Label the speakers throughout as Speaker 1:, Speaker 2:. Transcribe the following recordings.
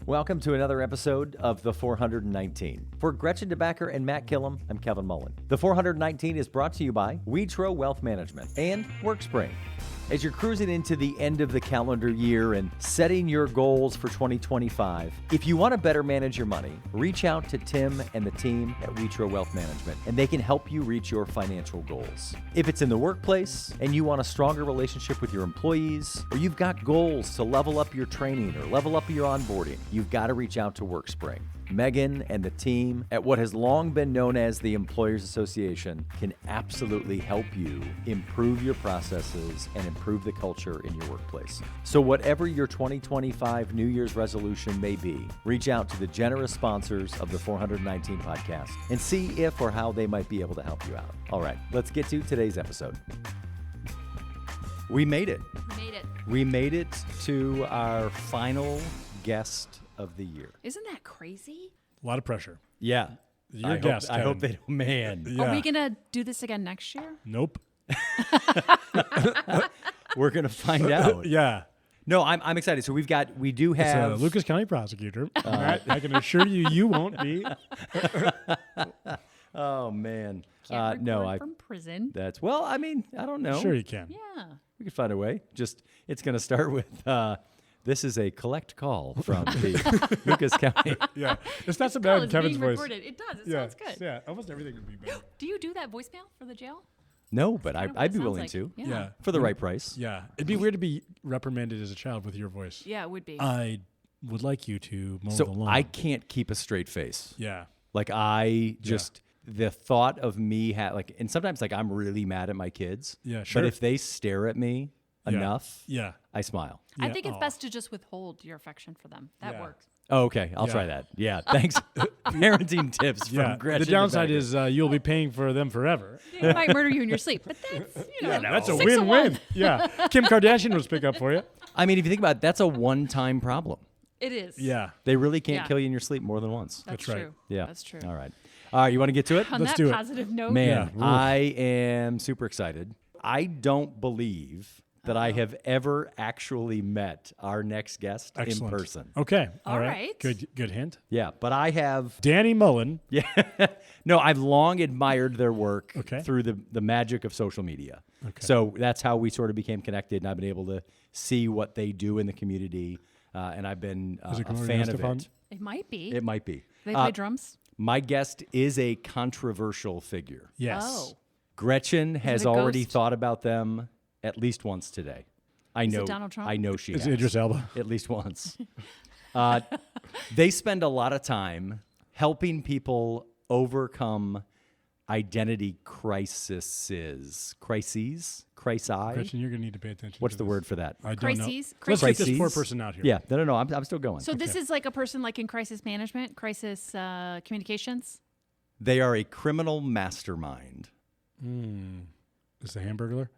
Speaker 1: Welcome to another episode of The 419. For Gretchen DeBacker and Matt Killam, I'm Kevin Mullen. The 419 is brought to you by Wetro Wealth Management and WorkSpring. As you're cruising into the end of the calendar year and setting your goals for 2025, if you want to better manage your money, reach out to Tim and the team at Wetro Wealth Management, and they can help you reach your financial goals. If it's in the workplace and you want a stronger relationship with your employees, or you've got goals to level up your training or level up your onboarding, you've got to reach out to WorkSpring. Megan and the team at what has long been known as the Employers Association can absolutely help you improve your processes and improve the culture in your workplace. So whatever your 2025 New Year's resolution may be, reach out to the generous sponsors of the 419 podcast and see if or how they might be able to help you out. All right, let's get to today's episode. We made it. We made it to our final guest of the year.
Speaker 2: Isn't that crazy?
Speaker 3: A lot of pressure.
Speaker 1: Yeah.
Speaker 3: Your guest.
Speaker 1: I hope they don't, man.
Speaker 3: Yeah.
Speaker 2: Are we going to do this again next year?
Speaker 3: Nope.
Speaker 1: We're going to find out.
Speaker 3: Yeah.
Speaker 1: No, I'm excited. So we do have...
Speaker 3: It's a Lucas County prosecutor. I can assure you won't be.
Speaker 1: Oh, man.
Speaker 2: Can't
Speaker 1: no,
Speaker 2: record from prison.
Speaker 1: That's... Well, I mean, I don't know.
Speaker 3: Sure you can.
Speaker 2: Yeah.
Speaker 1: We can find a way. Just, it's going to start with... this is a collect call from the Lucas County.
Speaker 3: Yeah. It's not so
Speaker 2: Call
Speaker 3: bad in
Speaker 2: is
Speaker 3: Kevin's
Speaker 2: being
Speaker 3: voice.
Speaker 2: recorded. It does. It
Speaker 3: Yeah.
Speaker 2: sounds good.
Speaker 3: Yeah. Almost everything would be better.
Speaker 2: Do you do that voicemail for the jail?
Speaker 1: No, but
Speaker 2: Kinda what
Speaker 1: I'd
Speaker 2: it
Speaker 1: be
Speaker 2: sounds
Speaker 1: willing
Speaker 2: like.
Speaker 1: to.
Speaker 2: Yeah.
Speaker 1: For the right price.
Speaker 3: Yeah. It'd be weird to be reprimanded as a child with your voice.
Speaker 2: Yeah, it would be.
Speaker 3: I would like you to mow the
Speaker 1: So
Speaker 3: lawn.
Speaker 1: I can't keep a straight face.
Speaker 3: Yeah.
Speaker 1: Like I just... The thought of me, and sometimes like I'm really mad at my kids.
Speaker 3: Yeah, sure.
Speaker 1: But if they stare at me enough,
Speaker 3: Yeah.
Speaker 1: I smile.
Speaker 2: I
Speaker 3: Yeah.
Speaker 2: think it's
Speaker 3: Aw.
Speaker 2: best to just withhold your affection for them. That
Speaker 3: Yeah.
Speaker 2: works.
Speaker 1: Oh, okay. I'll
Speaker 3: Yeah.
Speaker 1: try that. Yeah. Thanks. Parenting tips
Speaker 3: Yeah.
Speaker 1: from Gretchen.
Speaker 3: The downside
Speaker 1: DeBacker.
Speaker 3: is you'll be paying for them forever.
Speaker 2: They might murder you in your sleep, but that's,
Speaker 3: That's a
Speaker 2: 6 of
Speaker 3: win-win.
Speaker 2: 1.
Speaker 3: Yeah. Kim Kardashian will pick up for you.
Speaker 1: I mean, if you think about it, that's a one-time problem.
Speaker 2: It is.
Speaker 3: Yeah.
Speaker 1: They really can't
Speaker 2: Yeah.
Speaker 1: kill you in your sleep more than once.
Speaker 2: That's
Speaker 3: right.
Speaker 2: true.
Speaker 1: Yeah.
Speaker 2: That's true.
Speaker 1: All right. All right. You want to get to it?
Speaker 2: On
Speaker 3: Let's
Speaker 2: that
Speaker 3: do it.
Speaker 2: positive note,
Speaker 1: Man,
Speaker 3: Yeah.
Speaker 1: I am super excited. I don't believe that I have ever actually met our next guest
Speaker 3: Excellent.
Speaker 1: in person.
Speaker 3: Okay.
Speaker 2: All right.
Speaker 3: Good hint.
Speaker 1: Yeah, but I have...
Speaker 3: Danny Mullen.
Speaker 1: Yeah. No, I've long admired their work
Speaker 3: Okay.
Speaker 1: through the magic of social media.
Speaker 3: Okay.
Speaker 1: So that's how we sort of became connected, and I've been able to see what they do in the community, and I've been
Speaker 3: Is it
Speaker 1: a
Speaker 3: Gloria
Speaker 1: fan of
Speaker 3: Estefan?
Speaker 1: it.
Speaker 2: it might be.
Speaker 1: It might be.
Speaker 2: They play drums?
Speaker 1: My guest is a controversial figure.
Speaker 3: Yes.
Speaker 2: Oh.
Speaker 1: Gretchen has
Speaker 2: a
Speaker 1: already
Speaker 2: ghost?
Speaker 1: thought about them at least once today. I
Speaker 2: Is it
Speaker 1: know.
Speaker 2: Donald Trump?
Speaker 1: I know she
Speaker 3: It's
Speaker 1: has.
Speaker 3: Idris Elba.
Speaker 1: At least once. They spend a lot of time helping people overcome identity crises. Crises?
Speaker 3: Gretchen, you're going to need to pay attention.
Speaker 1: What's
Speaker 3: to
Speaker 1: the
Speaker 3: this.
Speaker 1: word for that?
Speaker 3: I don't
Speaker 2: Crises?
Speaker 3: know. Let's get this
Speaker 1: Crises?
Speaker 3: poor person out here.
Speaker 1: Yeah. No. I'm still going.
Speaker 2: So this is like a person like in crisis management, crisis communications?
Speaker 1: They are a criminal mastermind.
Speaker 3: Is the Hamburglar?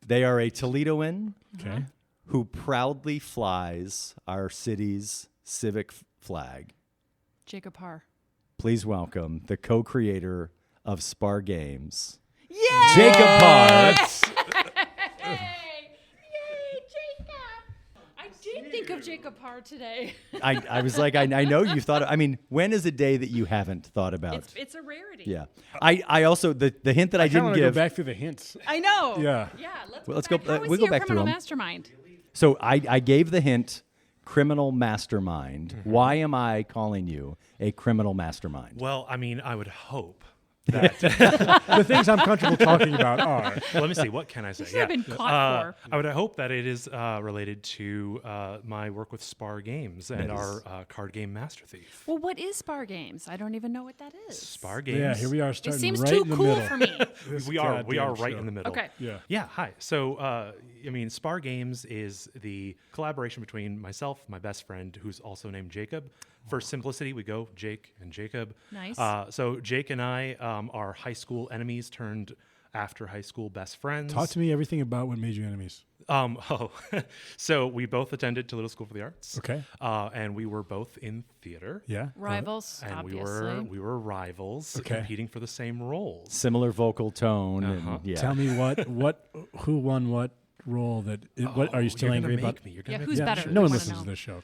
Speaker 1: They are a Toledoan
Speaker 3: Okay.
Speaker 1: who proudly flies our city's civic flag.
Speaker 2: Jacob Parr.
Speaker 1: Please welcome the co-creator of Spar Games,
Speaker 2: Yay!
Speaker 1: Jacob Parr.
Speaker 2: Yay, Jacob! I did think of Jacob Parr today.
Speaker 1: I was like, I know you thought. I mean, when is a day that you haven't thought about?
Speaker 2: It's a rarity.
Speaker 1: Yeah. I also the hint that I
Speaker 3: I kind of
Speaker 1: didn't
Speaker 3: want to go
Speaker 1: give.
Speaker 3: back through the hints.
Speaker 2: I know.
Speaker 3: Yeah.
Speaker 2: Yeah.
Speaker 1: Let's go.
Speaker 2: Back. How is
Speaker 1: we'll
Speaker 2: he
Speaker 1: go back
Speaker 2: a
Speaker 1: through
Speaker 2: criminal
Speaker 1: them.
Speaker 2: mastermind?
Speaker 1: So I gave the hint. Criminal mastermind.
Speaker 3: Mm-hmm.
Speaker 1: Why am I calling you a criminal mastermind?
Speaker 4: Well, I mean, I would hope that.
Speaker 3: The things I'm comfortable talking about are.
Speaker 4: Let me see. What can I say?
Speaker 2: should have been caught for.
Speaker 4: I would hope that it is related to my work with Spar Games and our card game Master Thief.
Speaker 2: Well, what is Spar Games? I don't even know what that is.
Speaker 4: Spar Games.
Speaker 3: Yeah, here we are
Speaker 2: It
Speaker 3: starting
Speaker 2: seems
Speaker 3: right
Speaker 2: too
Speaker 3: in the
Speaker 2: cool
Speaker 3: middle.
Speaker 2: for me.
Speaker 3: This
Speaker 4: We are
Speaker 3: goddamn
Speaker 4: right
Speaker 3: show.
Speaker 4: in the middle.
Speaker 2: Okay.
Speaker 3: Yeah.
Speaker 4: Yeah, hi. So, I mean, Spar Games is the collaboration between myself, my best friend, who's also named Jacob. For simplicity, we go Jake and Jacob.
Speaker 2: Nice.
Speaker 4: So Jake and I are high school enemies turned after high school best friends.
Speaker 3: Talk to me everything about what made you enemies.
Speaker 4: So we both attended Toledo School for the Arts.
Speaker 3: Okay.
Speaker 4: And we were both in theater.
Speaker 3: Yeah.
Speaker 2: Rivals,
Speaker 4: And
Speaker 2: obviously.
Speaker 4: we were rivals
Speaker 3: Okay.
Speaker 4: competing for the same roles.
Speaker 1: Similar vocal tone.
Speaker 4: Uh-huh.
Speaker 1: And, yeah.
Speaker 3: Tell me who won what role that? What are you still
Speaker 4: you're
Speaker 3: angry
Speaker 4: gonna
Speaker 3: about?
Speaker 4: make me. You're
Speaker 2: Yeah,
Speaker 4: gonna
Speaker 2: who's
Speaker 3: Yeah,
Speaker 2: better?
Speaker 3: sure. No
Speaker 2: I
Speaker 3: one
Speaker 2: wanna
Speaker 3: listens to
Speaker 2: know.
Speaker 3: this show.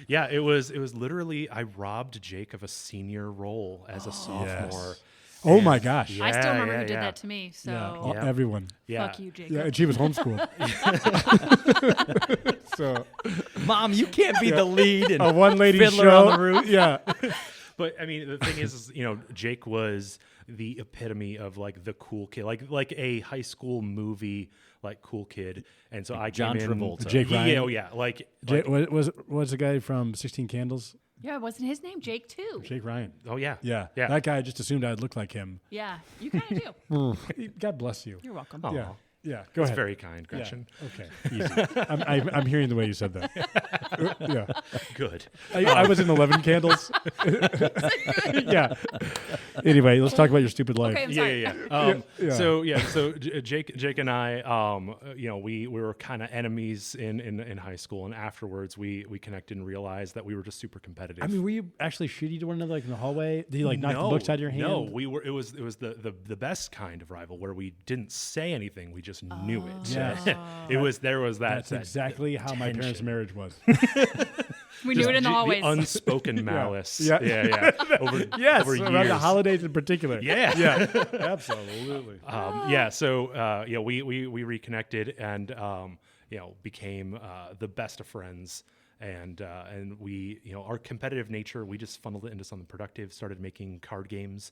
Speaker 4: Yeah, it was literally I robbed Jake of a senior role as a sophomore.
Speaker 3: Oh
Speaker 4: And-
Speaker 3: my gosh.
Speaker 2: I still remember
Speaker 4: yeah,
Speaker 2: who did
Speaker 4: yeah.
Speaker 2: that to me. So
Speaker 3: Yeah, everyone.
Speaker 4: Yeah.
Speaker 2: fuck you, Jacob.
Speaker 3: Yeah, and she was homeschooled. So
Speaker 1: Mom, you can't be the lead and
Speaker 3: a one-lady
Speaker 1: Fiddler
Speaker 3: show.
Speaker 1: on the Roof.
Speaker 3: Yeah.
Speaker 4: But I mean, the thing is, Jake was the epitome of like the cool kid, like a high school movie, like cool kid. And so I
Speaker 1: John
Speaker 4: came in,
Speaker 1: Travolta.
Speaker 3: Jake Ryan.
Speaker 4: Oh yeah, like
Speaker 3: Was the guy from 16 Candles?
Speaker 2: Yeah, wasn't his name Jake too?
Speaker 3: Jake Ryan.
Speaker 4: oh yeah,
Speaker 3: Yeah.
Speaker 4: yeah.
Speaker 3: That guy just assumed I'd look like him.
Speaker 2: Yeah, you kind of do.
Speaker 3: God bless you.
Speaker 2: You're welcome.
Speaker 4: Aw,
Speaker 3: Yeah. Yeah. Go
Speaker 4: It's
Speaker 3: ahead.
Speaker 4: very kind,
Speaker 3: Yeah.
Speaker 4: Gretchen.
Speaker 3: Okay. Easy. I'm hearing the way you said that. Yeah.
Speaker 4: Good.
Speaker 3: I was in 11 Candles. Yeah. Anyway, let's talk about your stupid life.
Speaker 2: Okay, I'm sorry.
Speaker 4: Yeah.
Speaker 3: Yeah.
Speaker 4: So Jake and I, we were kind of enemies in high school, and afterwards we connected and realized that we were just super competitive.
Speaker 3: I mean, were you actually shitty to one another like in the hallway? Did you like knock the books out of your hand?
Speaker 4: No, we were. It was the best kind of rival where we didn't say anything, we just knew it.
Speaker 3: Yeah.
Speaker 4: There was that.
Speaker 3: That's exactly how my parents'
Speaker 4: tension.
Speaker 3: marriage was.
Speaker 2: We knew it in the hallways.
Speaker 4: Unspoken malice.
Speaker 3: Yeah.
Speaker 4: Yeah. Over
Speaker 3: Yes,
Speaker 4: over
Speaker 3: around
Speaker 4: years.
Speaker 3: the holidays in particular.
Speaker 4: Yeah.
Speaker 3: Yeah. Absolutely.
Speaker 4: So we reconnected and became the best of friends. And we, our competitive nature, we just funneled it into something productive, started making card games,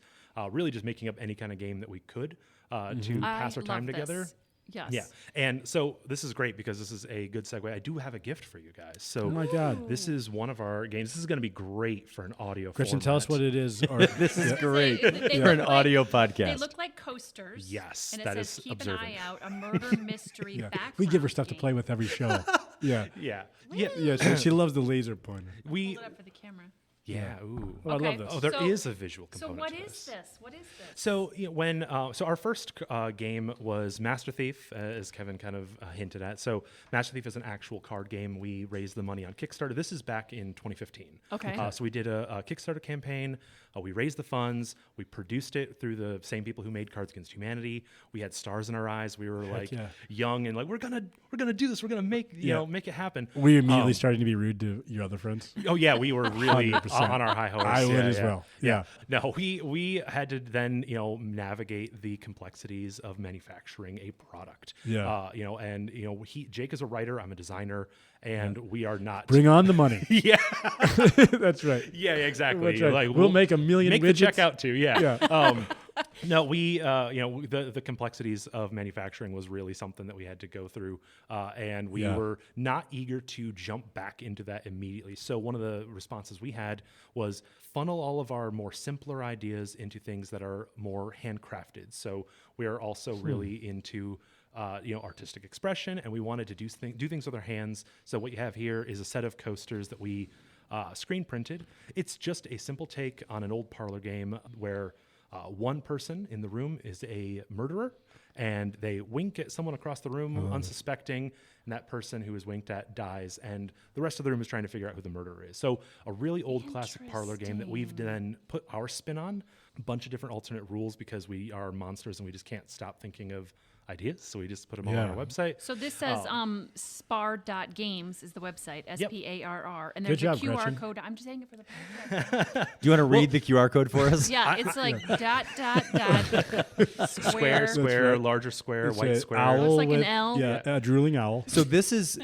Speaker 4: really just making up any kind of game that we could to pass our time
Speaker 2: love
Speaker 4: together.
Speaker 2: this. Yes.
Speaker 4: Yeah. And so this is great because this is a good segue. I do have a gift for you guys. So
Speaker 3: Oh my God.
Speaker 4: this is one of our games. This is going to be great for an audio
Speaker 3: Christian,
Speaker 4: format.
Speaker 3: tell us what it is. Or
Speaker 1: This is great
Speaker 2: They
Speaker 1: for an
Speaker 2: look
Speaker 1: audio
Speaker 2: They
Speaker 1: podcast.
Speaker 2: look like coasters.
Speaker 4: Yes,
Speaker 2: And it
Speaker 4: that
Speaker 2: says,
Speaker 4: is
Speaker 2: keep
Speaker 4: observant.
Speaker 2: an eye out, a murder mystery
Speaker 3: yeah.
Speaker 2: background
Speaker 3: We give her stuff to
Speaker 2: game.
Speaker 3: play with every show. Yeah.
Speaker 4: Yeah.
Speaker 3: Yeah. She loves the laser pointer.
Speaker 4: We
Speaker 2: Hold it up for the camera.
Speaker 4: Yeah. Ooh.
Speaker 3: Oh, I
Speaker 2: Okay.
Speaker 3: love this.
Speaker 4: Oh, there is
Speaker 2: So-
Speaker 4: a visual
Speaker 2: So
Speaker 4: component
Speaker 2: what
Speaker 4: to
Speaker 2: is
Speaker 4: this.
Speaker 2: this? What is this?
Speaker 4: So when our first game was Master Thief, as Kevin kind of hinted at. So Master Thief is an actual card game. We raised the money on Kickstarter. This is back in 2015.
Speaker 2: Okay.
Speaker 4: So we did a Kickstarter campaign. We raised the funds. We produced it through the same people who made Cards Against Humanity. We had stars in our eyes. We were like
Speaker 3: yeah.
Speaker 4: young and like we're gonna do this. We're gonna make make it happen.
Speaker 3: Were you immediately starting to be rude to your other friends?
Speaker 4: Oh yeah, we were really
Speaker 3: 100%.
Speaker 4: on our high horse.
Speaker 3: I would
Speaker 4: Yeah,
Speaker 3: as
Speaker 4: yeah.
Speaker 3: well. Yeah.
Speaker 4: No, we had to then navigate the complexities of manufacturing a product.
Speaker 3: Yeah.
Speaker 4: Jake is a writer. I'm a designer, and we are not.
Speaker 3: Bring on the money.
Speaker 4: Yeah,
Speaker 3: That's right.
Speaker 4: yeah, exactly.
Speaker 3: That's right.
Speaker 4: Like
Speaker 3: We'll make a million
Speaker 4: Make
Speaker 3: widgets.
Speaker 4: the checkout too. Yeah.
Speaker 3: Yeah.
Speaker 4: No, the complexities of manufacturing was really something that we had to go through, and we
Speaker 3: Yeah.
Speaker 4: were not eager to jump back into that immediately. So one of the responses we had was funnel all of our more simpler ideas into things that are more handcrafted. So we are also really into artistic expression, and we wanted to do things with our hands. So what you have here is a set of coasters that we screen printed. It's just a simple take on an old parlor game where one person in the room is a murderer, and they wink at someone across the room unsuspecting, and that person who is winked at dies, and the rest of the room is trying to figure out who the murderer is. So a really old classic parlor game that we've then put our spin on, a bunch of different alternate rules because we are monsters and we just can't stop thinking of ideas, so we just put them all on our
Speaker 3: Yeah.
Speaker 4: website.
Speaker 2: So this says spar.games is the website, SPARR, and
Speaker 3: Good
Speaker 2: there's
Speaker 3: job,
Speaker 2: a QR
Speaker 3: Gretchen.
Speaker 2: code. I'm just saying it for the podcast.
Speaker 1: Do you want to read the QR code for us?
Speaker 2: Yeah, it's like dot
Speaker 4: Square,
Speaker 3: right.
Speaker 4: larger square,
Speaker 3: It's
Speaker 4: white
Speaker 3: a
Speaker 4: square.
Speaker 3: owl
Speaker 2: Looks like an
Speaker 3: with-
Speaker 2: L.
Speaker 3: Yeah, a drooling owl.
Speaker 1: So this is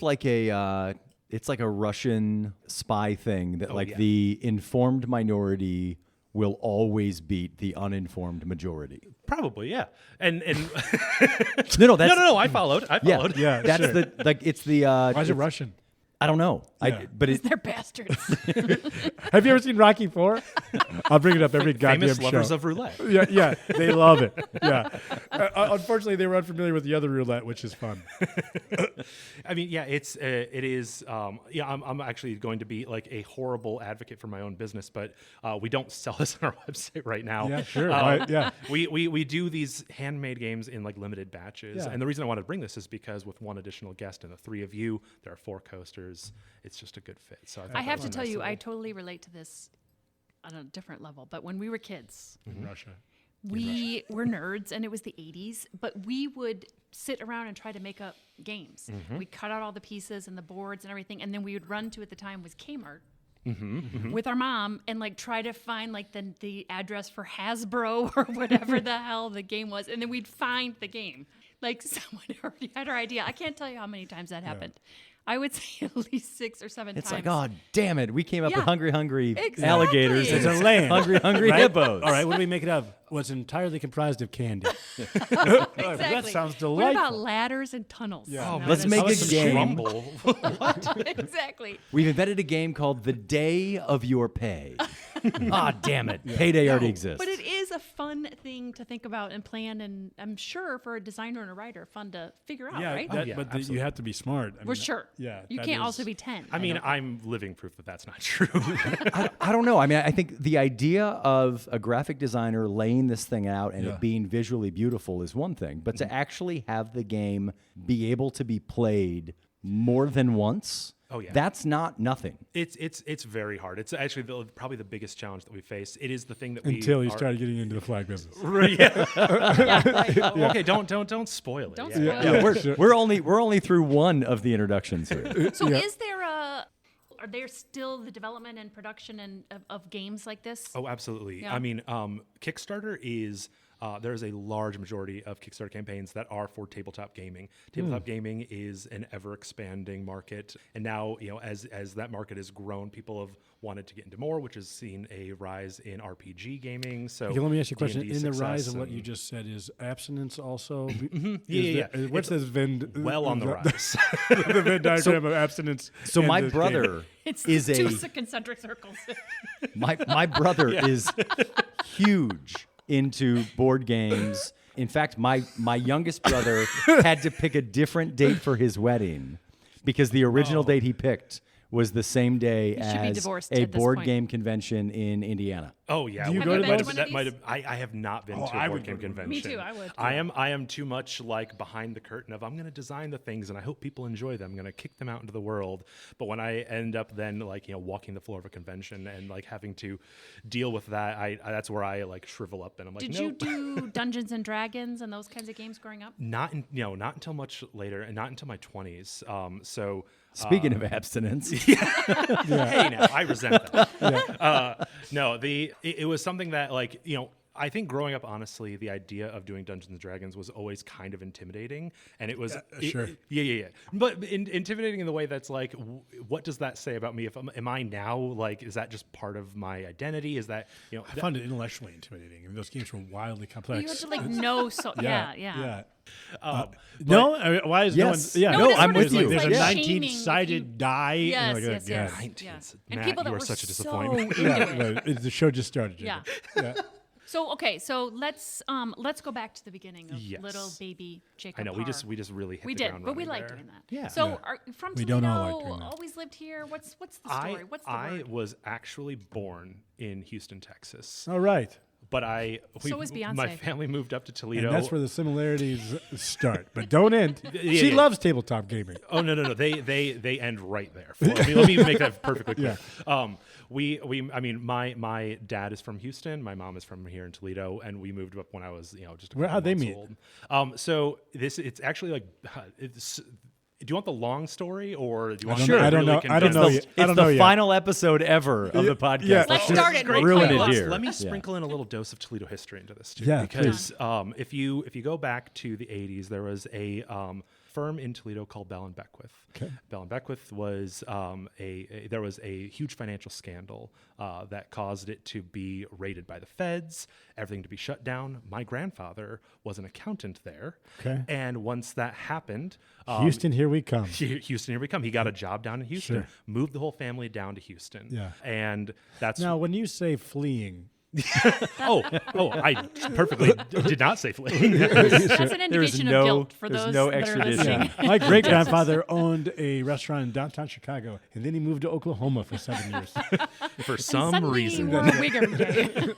Speaker 1: like a it's like a Russian spy thing that
Speaker 4: yeah.
Speaker 1: the informed minority will always beat the uninformed majority.
Speaker 4: Probably, yeah. And
Speaker 1: No, that's
Speaker 4: no. I followed.
Speaker 1: yeah,
Speaker 3: Yeah,
Speaker 1: That's
Speaker 3: sure.
Speaker 1: it's the
Speaker 3: Why is it
Speaker 1: it's-
Speaker 3: Russian?
Speaker 1: I don't know.
Speaker 3: Yeah.
Speaker 1: But it,
Speaker 2: They're bastards.
Speaker 3: Have you ever seen Rocky IV? I'll bring it up every goddamn
Speaker 4: famous lovers
Speaker 3: show.
Speaker 4: of roulette.
Speaker 3: Yeah, they love it. Yeah. Unfortunately, they were unfamiliar with the other roulette, which is fun.
Speaker 4: I mean, yeah, it is. I'm actually going to be like a horrible advocate for my own business, but we don't sell this on our website right now.
Speaker 3: Yeah, sure. Yeah.
Speaker 4: We do these handmade games in like limited batches,
Speaker 3: Yeah.
Speaker 4: and the reason I wanted to bring this is because with one additional guest and the three of you, there are 4 coasters. It's just a good fit. So thought
Speaker 2: I
Speaker 4: that
Speaker 2: have
Speaker 4: was
Speaker 2: to
Speaker 4: a
Speaker 2: tell
Speaker 4: nice
Speaker 2: you, I
Speaker 4: little-
Speaker 2: totally relate to this on a different level. But when we were kids,
Speaker 3: In Russia.
Speaker 2: we were nerds, and it was the 80s, but we would sit around and try to make up games. We'd cut out all the pieces and the boards and everything, and then we would run to, at the time, was Kmart. With our mom and like try to find like the address for Hasbro or whatever the hell the game was, and then we'd find the game. Like someone already had our idea. I can't tell you how many times that happened. I would say at least 6 or 7
Speaker 1: It's
Speaker 2: times.
Speaker 1: like, oh, damn it. We came up
Speaker 2: Yeah.
Speaker 1: with hungry
Speaker 2: Exactly.
Speaker 1: alligators.
Speaker 3: It's
Speaker 1: and
Speaker 3: a land.
Speaker 1: hungry
Speaker 3: Right?
Speaker 1: hippos.
Speaker 3: All right, what do we make it of? Well, it's entirely comprised of candy.
Speaker 2: Exactly.
Speaker 3: That sounds
Speaker 2: What
Speaker 3: delightful.
Speaker 2: about ladders and tunnels?
Speaker 3: Yeah.
Speaker 2: No,
Speaker 1: Let's
Speaker 2: that's-
Speaker 1: make a
Speaker 4: Some
Speaker 1: game.
Speaker 4: Rumble.
Speaker 2: Exactly.
Speaker 1: We've invented a game called The Day of Your Pay. Ah, damn it. Payday already exists.
Speaker 2: But it is a fun thing to think about and plan, and I'm sure for a designer and a writer, fun to figure out, right?
Speaker 3: that,
Speaker 4: yeah,
Speaker 3: but
Speaker 4: absolutely.
Speaker 3: you have to be smart.
Speaker 2: We're sure.
Speaker 3: Yeah,
Speaker 2: You
Speaker 3: that
Speaker 2: can't
Speaker 3: is-
Speaker 2: also be 10.
Speaker 4: I mean, I'm living proof that that's not true.
Speaker 1: I don't know. I mean, I think the idea of a graphic designer laying this thing out and
Speaker 3: Yeah.
Speaker 1: it being visually beautiful is one thing, but to actually have the game be able to be played more than once,
Speaker 4: Oh, yeah.
Speaker 1: that's not nothing.
Speaker 4: It's very hard. It's actually probably the biggest challenge that we face. It is the thing that
Speaker 3: Until
Speaker 4: we
Speaker 3: you started getting into the flag business.
Speaker 4: Okay, don't spoil it.
Speaker 2: Don't
Speaker 4: Yeah.
Speaker 2: spoil
Speaker 1: Yeah,
Speaker 2: it.
Speaker 1: we're only through one of the introductions here.
Speaker 2: So is there are there still the development and production of games like this?
Speaker 4: Oh, absolutely.
Speaker 2: Yeah.
Speaker 4: I mean, Kickstarter is there's a large majority of Kickstarter campaigns that are for tabletop gaming. Tabletop gaming is an ever expanding market, and now as that market has grown, people have wanted to get into more, which has seen a rise in RPG gaming. So
Speaker 3: Okay, let me ask you a question.
Speaker 4: D&D
Speaker 3: In the rise
Speaker 4: success
Speaker 3: of what you
Speaker 4: and-
Speaker 3: just said, is abstinence also?
Speaker 4: Yeah.
Speaker 3: What's this Venn?
Speaker 4: well on the rise.
Speaker 3: the Venn diagram of abstinence.
Speaker 1: So
Speaker 3: and
Speaker 1: my
Speaker 3: the
Speaker 1: brother
Speaker 2: It's
Speaker 1: is
Speaker 2: two
Speaker 1: a
Speaker 2: concentric circles.
Speaker 1: my brother is huge into board games. In fact, my youngest brother had to pick a different date for his wedding because the original date he picked was the same day
Speaker 2: should be
Speaker 1: as
Speaker 2: divorced
Speaker 1: a
Speaker 2: at this
Speaker 1: board
Speaker 2: point.
Speaker 1: game convention in Indiana.
Speaker 4: Oh yeah,
Speaker 3: Do you
Speaker 2: Have
Speaker 3: go
Speaker 2: you
Speaker 3: to
Speaker 2: been
Speaker 3: those?
Speaker 2: to one
Speaker 4: That
Speaker 2: of
Speaker 4: might
Speaker 2: these?
Speaker 4: have. I have not been
Speaker 3: Oh,
Speaker 4: to
Speaker 3: I
Speaker 4: a board
Speaker 3: would
Speaker 4: game
Speaker 3: go to one.
Speaker 4: convention.
Speaker 2: Me too, I would.
Speaker 4: I am too much like behind the curtain of I'm going to design the things and I hope people enjoy them. I'm going to kick them out into the world. But when I end up then walking the floor of a convention and like having to deal with that, I that's where I like shrivel up and I'm like,
Speaker 2: Did
Speaker 4: no.
Speaker 2: you do Dungeons and Dragons and those kinds of games growing up?
Speaker 4: Not until much later and not until my 20s.
Speaker 1: Speaking of abstinence,
Speaker 4: Hey, now I resent that. No, it was something that I think growing up, honestly, the idea of doing Dungeons and Dragons was always kind of intimidating, and it was
Speaker 3: sure.
Speaker 4: yeah. But intimidating in the way that's like, what does that say about me? Am I now like, is that just part of my identity? Is that
Speaker 3: I found it intellectually intimidating. I mean, those games were wildly complex.
Speaker 2: You had to like know so yeah.
Speaker 3: No, I mean, why is
Speaker 1: Yes.
Speaker 3: no one? Yeah,
Speaker 1: No,
Speaker 2: that's
Speaker 1: I'm
Speaker 2: what
Speaker 1: with
Speaker 2: it
Speaker 1: you.
Speaker 2: is.
Speaker 3: There's
Speaker 2: Like
Speaker 3: a
Speaker 2: shaming
Speaker 3: 19-sided die.
Speaker 2: Yes,
Speaker 3: and
Speaker 2: yes, yes.
Speaker 4: 19.
Speaker 2: Yeah.
Speaker 4: Matt,
Speaker 2: And people that
Speaker 4: you are
Speaker 2: were
Speaker 4: such a
Speaker 2: so
Speaker 4: disappointment.
Speaker 2: into
Speaker 3: Yeah,
Speaker 2: it.
Speaker 3: right. The show just started.
Speaker 2: Yeah.
Speaker 3: Yeah.
Speaker 2: So let's go back to the beginning of
Speaker 4: Yes.
Speaker 2: little baby Jacob.
Speaker 4: I know
Speaker 2: Parr.
Speaker 4: we just really hit
Speaker 2: We
Speaker 4: the
Speaker 2: did,
Speaker 4: ground
Speaker 2: but we
Speaker 4: running
Speaker 2: like
Speaker 4: there.
Speaker 2: doing that.
Speaker 1: Yeah.
Speaker 2: So
Speaker 3: Yeah.
Speaker 2: are from
Speaker 3: We
Speaker 2: Toledo,
Speaker 3: don't all like doing that.
Speaker 2: always lived here. What's the story? What's the
Speaker 4: I
Speaker 2: word?
Speaker 4: was actually born in Houston, Texas,
Speaker 3: All right.
Speaker 4: but
Speaker 2: So was Beyonce.
Speaker 4: my family moved up to Toledo.
Speaker 3: And that's where the similaries start, but don't end.
Speaker 4: Yeah,
Speaker 3: She
Speaker 4: yeah.
Speaker 3: loves tabletop gaming.
Speaker 4: Oh no! They end right there. Let me make that perfectly clear. I mean, my dad is from Houston. My mom is from here in Toledo, and we moved up when I was just.
Speaker 3: How'd they meet?
Speaker 4: Old. So it's actually like it's. Do you want the long story, or do you want?
Speaker 3: don't know. I don't know. I don't know yet. I
Speaker 1: it's
Speaker 3: don't know
Speaker 1: the
Speaker 3: yet.
Speaker 1: final episode ever of the podcast.
Speaker 3: Yeah.
Speaker 2: Let's
Speaker 1: just
Speaker 2: start it. We'll
Speaker 1: ruin
Speaker 2: play
Speaker 1: it
Speaker 2: it.
Speaker 1: here.
Speaker 4: Let me
Speaker 1: Yeah.
Speaker 4: sprinkle in a little dose of Toledo history into this too.
Speaker 3: Yeah,
Speaker 4: because if you go back to the 80s, there was a firm in Toledo called Bell and Beckwith.
Speaker 3: Okay.
Speaker 4: Bell and Beckwith was there was a huge financial scandal that caused it to be raided by the feds, everything to be shut down. My grandfather was an accountant there.
Speaker 3: Okay.
Speaker 4: And once that happened,
Speaker 3: Houston, here we come.
Speaker 4: Houston, here we come. He got a job down in Houston,
Speaker 3: Sure.
Speaker 4: moved the whole family down to Houston.
Speaker 3: Yeah.
Speaker 4: And that's
Speaker 3: Now, when you say fleeing,
Speaker 4: I perfectly did not say fleeing.
Speaker 2: That's an indication
Speaker 1: no-
Speaker 2: of guilt for
Speaker 1: there's
Speaker 2: those
Speaker 1: no
Speaker 2: that are
Speaker 1: extradition.
Speaker 2: listening.
Speaker 3: my great grandfather owned a restaurant in downtown Chicago, and then he moved to Oklahoma for 7 years.
Speaker 4: For
Speaker 2: And
Speaker 4: some
Speaker 2: suddenly
Speaker 4: reason.
Speaker 2: We're a wig every day.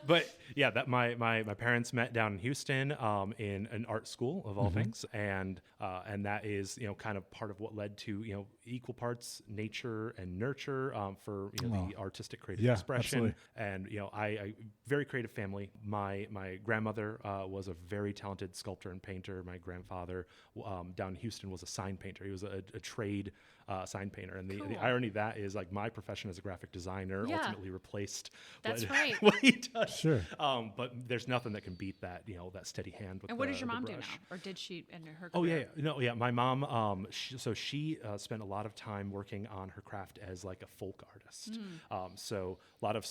Speaker 4: But yeah, that my parents met down in Houston in an art school of all things, and that is kind of part of what led to equal parts nature and nurture for the artistic creative expression.
Speaker 3: Absolutely.
Speaker 4: And I very creative family. My grandmother was a very talented sculptor and painter. My grandfather down in Houston was a sign painter. He was a trade sign painter, and the irony of that is like my profession as a graphic designer ultimately replaced what he does.
Speaker 3: Sure.
Speaker 4: But there's nothing that can beat that that steady hand with
Speaker 2: And what does your
Speaker 4: the
Speaker 2: mom do now,
Speaker 4: brush.
Speaker 2: or did she in her
Speaker 4: Oh
Speaker 2: career?
Speaker 4: my mom she spent a lot of time working on her craft as like a folk artist. So a lot of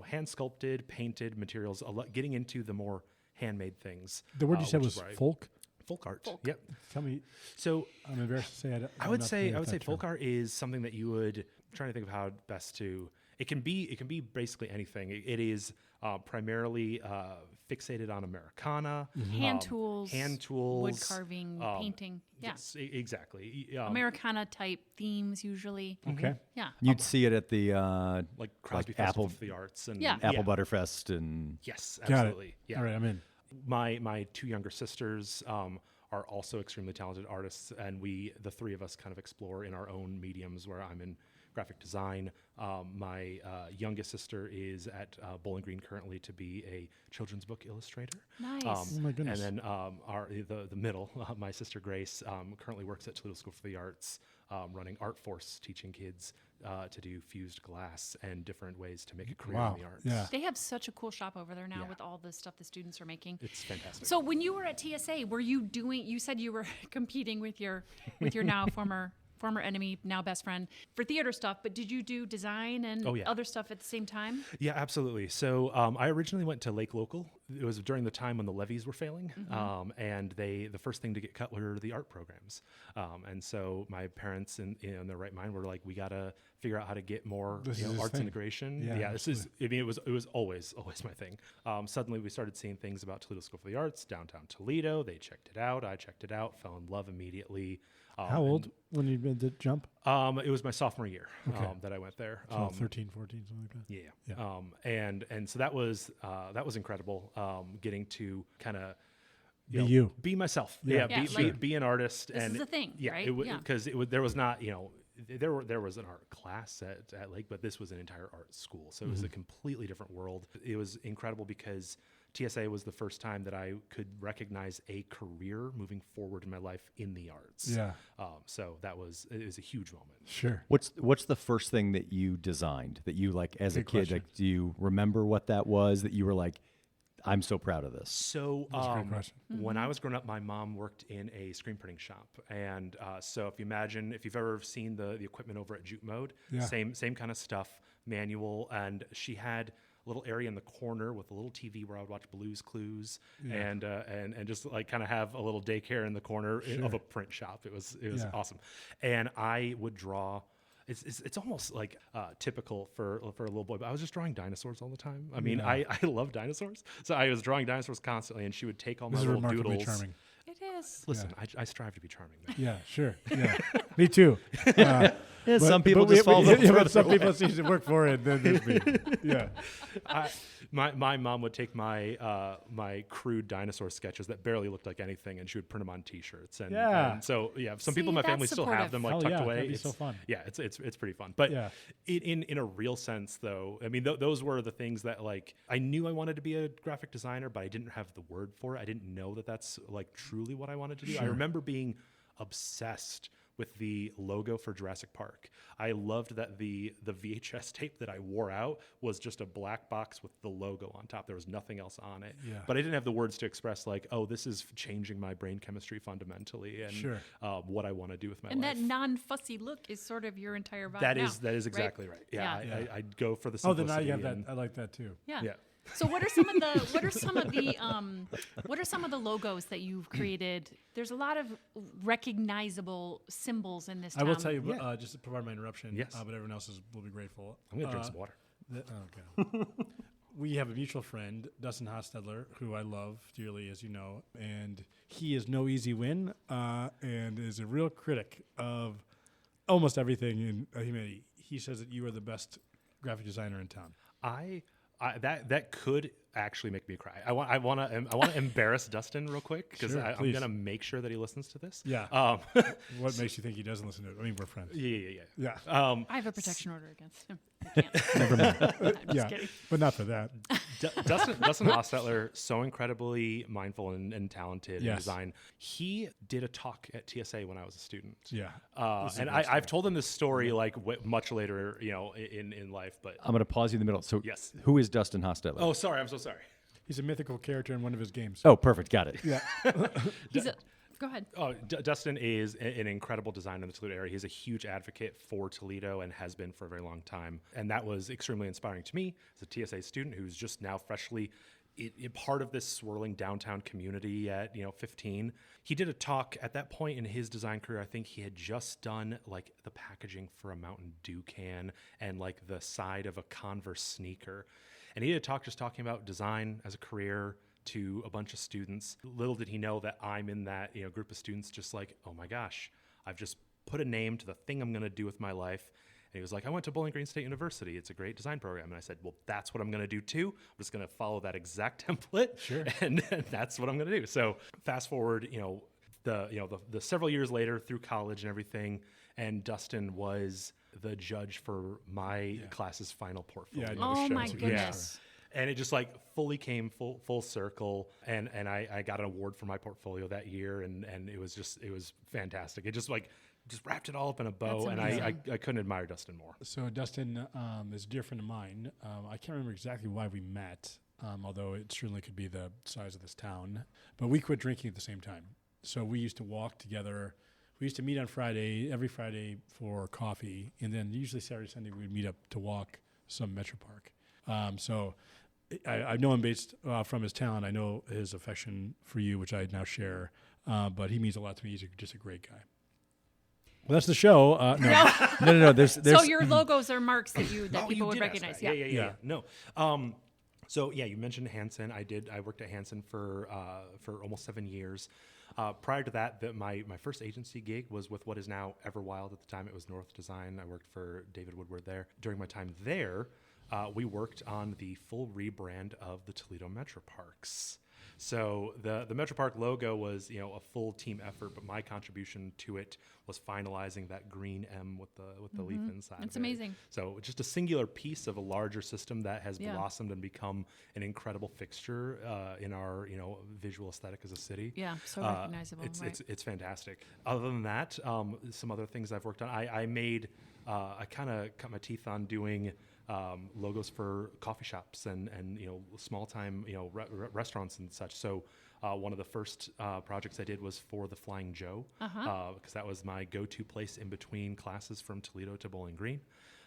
Speaker 4: hand sculpted, painted materials, getting into the more handmade things.
Speaker 3: The word you said
Speaker 4: which
Speaker 3: was
Speaker 4: is
Speaker 3: folk.
Speaker 4: Folk art. Yep.
Speaker 3: Tell me.
Speaker 4: So
Speaker 3: I'm embarrassed to say
Speaker 4: I would say folk art is something that you would. I'm trying to think of how best to. It can be basically anything. It is primarily fixated on Americana,
Speaker 2: Hand tools, wood
Speaker 4: wood
Speaker 2: carving, painting. Yeah,
Speaker 4: Yes, exactly.
Speaker 2: Americana type themes usually.
Speaker 3: Okay.
Speaker 2: Yeah.
Speaker 1: You'd see it at the
Speaker 4: like Crosby
Speaker 1: Apple-
Speaker 4: Festival for the Arts and
Speaker 1: Apple Butterfest and
Speaker 4: Yes,
Speaker 3: Got
Speaker 4: absolutely.
Speaker 3: it.
Speaker 4: Yeah.
Speaker 3: All right, I'm in.
Speaker 4: My two younger sisters are also extremely talented artists, and the three of us kind of explore in our own mediums. Where I'm in graphic design. My youngest sister is at Bowling Green currently to be a children's book illustrator.
Speaker 2: Nice.
Speaker 3: Oh my goodness.
Speaker 4: And then the middle, my sister Grace, currently works at Toledo School for the Arts, running Art Force, teaching kids to do fused glass and different ways to make a career in the arts.
Speaker 3: Yeah.
Speaker 2: They have such a cool shop over there now
Speaker 4: Yeah.
Speaker 2: with all the stuff the students are making.
Speaker 4: It's fantastic.
Speaker 2: So when you were at TSA, were you doing? You said you were competing with your now former enemy, now best friend, for theater stuff. But did you do design and other stuff at the same time?
Speaker 4: Yeah, absolutely. So I originally went to Lake Local. It was during the time when the levies were failing, and the first thing to get cut were the art programs. And so my parents, in their right mind, were like, we got to figure out how to get more arts integration.
Speaker 3: Yeah,
Speaker 4: this is. I mean, it was always my thing. Suddenly, we started seeing things about Toledo School for the Arts downtown Toledo. They checked it out. I checked it out. Fell in love immediately.
Speaker 3: How old when you made the jump?
Speaker 4: It was my sophomore year that I went there.
Speaker 3: 13, 14, something like that.
Speaker 4: Yeah. And so that was incredible. Getting to kind of be myself. Be an artist.
Speaker 2: This
Speaker 4: and
Speaker 2: is the thing, right?
Speaker 4: Because there was not there was an art class at Lake, but this was an entire art school, so it was a completely different world. It was incredible because TSA was the first time that I could recognize a career moving forward in my life in the arts.
Speaker 3: Yeah.
Speaker 4: So it was a huge moment.
Speaker 3: Sure.
Speaker 1: What's the first thing that you designed that you like as a
Speaker 3: Good
Speaker 1: kid?
Speaker 3: question.
Speaker 1: Like, do you remember what that was that you were like, I'm so proud of this?
Speaker 4: So
Speaker 3: a great question.
Speaker 4: when I was growing up, my mom worked in a screen printing shop, and so if you've ever seen the equipment over at Jute Mode, same kind of stuff, manual, and she had a little area in the corner with a little TV where I would watch Blue's Clues and just like kind of have a little daycare in the corner of a print shop. It was awesome, and I would draw. It's almost like typical for a little boy, but I was just drawing dinosaurs all the time. I mean, I love dinosaurs, so I was drawing dinosaurs constantly, and she would take all my
Speaker 3: This is
Speaker 4: little
Speaker 3: remarkably
Speaker 4: doodles.
Speaker 2: It
Speaker 3: charming.
Speaker 2: is.
Speaker 4: Listen, I strive to be charming. Man.
Speaker 3: Yeah, sure. Yeah. Me too.
Speaker 1: Some people just fall
Speaker 3: but some people seem to work for it. Then there's me. Yeah.
Speaker 4: My mom would take my my crude dinosaur sketches that barely looked like anything, and she would print them on T-shirts. And so some people in my
Speaker 2: that's
Speaker 4: family still have them like
Speaker 3: Hell
Speaker 4: tucked
Speaker 3: yeah,
Speaker 4: away.
Speaker 3: that'd be
Speaker 4: It's
Speaker 3: so fun.
Speaker 4: Yeah, it's pretty fun. But in a real sense, though, I mean, those were the things that like I knew I wanted to be a graphic designer, but I didn't have the word for it. I didn't know that that's like truly what I wanted to do. I remember being obsessed with the logo for Jurassic Park. I loved that the VHS tape that I wore out was just a black box with the logo on top. There was nothing else on it.
Speaker 3: Yeah.
Speaker 4: But I didn't have the words to express like, oh, this is changing my brain chemistry fundamentally and what I want to do with my
Speaker 2: And
Speaker 4: life.
Speaker 2: that non-fussy look is sort of your entire vibe
Speaker 4: That
Speaker 2: now,
Speaker 4: is exactly right. Yeah,
Speaker 2: Yeah.
Speaker 4: I'd go for the
Speaker 3: Oh,
Speaker 4: simplicity.
Speaker 3: then I have that.
Speaker 4: and-
Speaker 3: I like that too.
Speaker 2: Yeah.
Speaker 4: Yeah.
Speaker 2: So what are some of the logos that you've created? There's a lot of recognizable symbols in this town.
Speaker 3: I will tell you, just to provide my interruption,
Speaker 4: Yes.
Speaker 3: but everyone else will be grateful.
Speaker 4: I'm gonna drink some water.
Speaker 3: Okay. We have a mutual friend, Dustin Hostetler, who I love dearly, as you know, and he is no easy win, and is a real critic of almost everything in humanity. He says that you are the best graphic designer in town.
Speaker 4: I that could actually make me cry. I want to embarrass Dustin real quick because
Speaker 3: Sure,
Speaker 4: I'm gonna make sure that he listens to this.
Speaker 3: Yeah. What makes you think he doesn't listen to it? I mean, we're friends.
Speaker 4: Yeah.
Speaker 3: Yeah.
Speaker 2: I have a protection order against him. I can't.
Speaker 3: Never mind.
Speaker 2: I'm just kidding.
Speaker 3: But not for that.
Speaker 4: Dustin Hostetler, so incredibly mindful and talented in
Speaker 3: Yes.
Speaker 4: design. He did a talk at TSA when I was a student.
Speaker 3: Yeah.
Speaker 4: And I've told him this story like much later, in life. But
Speaker 1: I'm going to pause you in the middle. So,
Speaker 4: Yes.
Speaker 1: who is Dustin Hostetler?
Speaker 4: oh, sorry, I'm so sorry.
Speaker 3: He's a mythical character in one of his games.
Speaker 1: Oh, perfect. Got it.
Speaker 3: Yeah.
Speaker 2: Go ahead.
Speaker 4: Oh, Dustin is an incredible designer in the Toledo area. He's a huge advocate for Toledo and has been for a very long time. And that was extremely inspiring to me as a TSA student who's just now freshly part of this swirling downtown community at 15. He did a talk at that point in his design career. I think he had just done like the packaging for a Mountain Dew can and like the side of a Converse sneaker. And he did a talk just talking about design as a career to a bunch of students. Little did he know that I'm in that group of students just like, oh my gosh, I've just put a name to the thing I'm going to do with my life. And he was like, I went to Bowling Green State University. It's a great design program. And I said, well, that's what I'm going to do too. I'm just going to follow that exact template.
Speaker 3: Sure.
Speaker 4: And that's what I'm going to do. So fast forward, the several years later through college and everything. And Dustin was the judge for my class's final portfolio.
Speaker 3: Yeah, I know.
Speaker 2: Oh
Speaker 3: Sure.
Speaker 2: my
Speaker 3: It's a good
Speaker 2: goodness.
Speaker 4: And it just like fully came full circle, and I got an award for my portfolio that year, and it was fantastic. It just wrapped it all up in a bow,
Speaker 2: That's
Speaker 4: and
Speaker 2: amazing.
Speaker 4: I couldn't admire Dustin more.
Speaker 3: So Dustin is a dear friend of mine. I can't remember exactly why we met, although it certainly could be the size of this town. But we quit drinking at the same time. So we used to walk together. We used to meet on every Friday for coffee, and then usually Saturday, Sunday we'd meet up to walk some Metro Park. So I know him based from his talent. I know his affection for you, which I now share. But he means a lot to me. He's just a great guy. Well, that's the show. No.
Speaker 1: No. There's
Speaker 2: So your logos are marks that
Speaker 4: Oh,
Speaker 2: people
Speaker 4: you
Speaker 2: would
Speaker 4: did ask
Speaker 2: recognize.
Speaker 4: that.
Speaker 2: Yeah.
Speaker 4: Yeah. No. So yeah, you mentioned Hansen. I worked at Hansen for almost 7 years. Prior to that, my first agency gig was with what is now Everwild. At the time, it was North Design. I worked for David Woodward there. During my time there, we worked on the full rebrand of the Toledo Metro Parks. So the Metro Park logo was a full team effort, but my contribution to it was finalizing that green M with the leaf inside.
Speaker 2: That's
Speaker 4: of it.
Speaker 2: amazing.
Speaker 4: So just a singular piece of a larger system that has
Speaker 2: Yeah.
Speaker 4: blossomed and become an incredible fixture in our visual aesthetic as a city.
Speaker 2: Yeah, so recognizable, right.
Speaker 4: It's fantastic. Other than that, some other things I've worked on. I kind of cut my teeth on doing logos for coffee shops and small time restaurants and such. So one of the first projects I did was for the Flying Joe because that was my go-to place in between classes from Toledo to Bowling Green.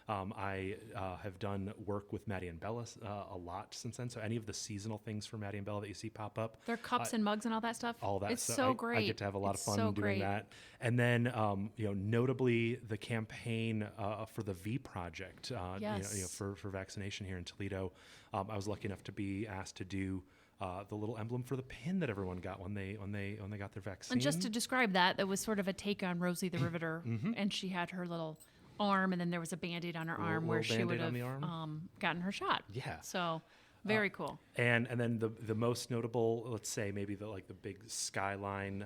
Speaker 4: I have done work with Maddie and Bella a lot since then. So any of the seasonal things for Maddie and Bella that you see pop up,
Speaker 2: Their cups and mugs and all that stuff.
Speaker 4: all that
Speaker 2: It's
Speaker 4: stuff.
Speaker 2: so
Speaker 4: I
Speaker 2: great.
Speaker 4: get to have a lot
Speaker 2: It's
Speaker 4: of fun
Speaker 2: so
Speaker 4: doing
Speaker 2: great.
Speaker 4: that. And then, notably the campaign for the V Project,
Speaker 2: Yes.
Speaker 4: for vaccination here in Toledo. I was lucky enough to be asked to do the little emblem for the pin that everyone got when they got their vaccine.
Speaker 2: And just to describe that was sort of a take on Rosie the Riveter, and she had her little arm, and then there was a Band-Aid on her arm where
Speaker 4: little
Speaker 2: she would
Speaker 4: Band-Aid
Speaker 2: have
Speaker 4: on the arm.
Speaker 2: gotten her shot.
Speaker 4: Yeah.
Speaker 2: So very cool.
Speaker 4: And then the most notable, let's say maybe the big skyline,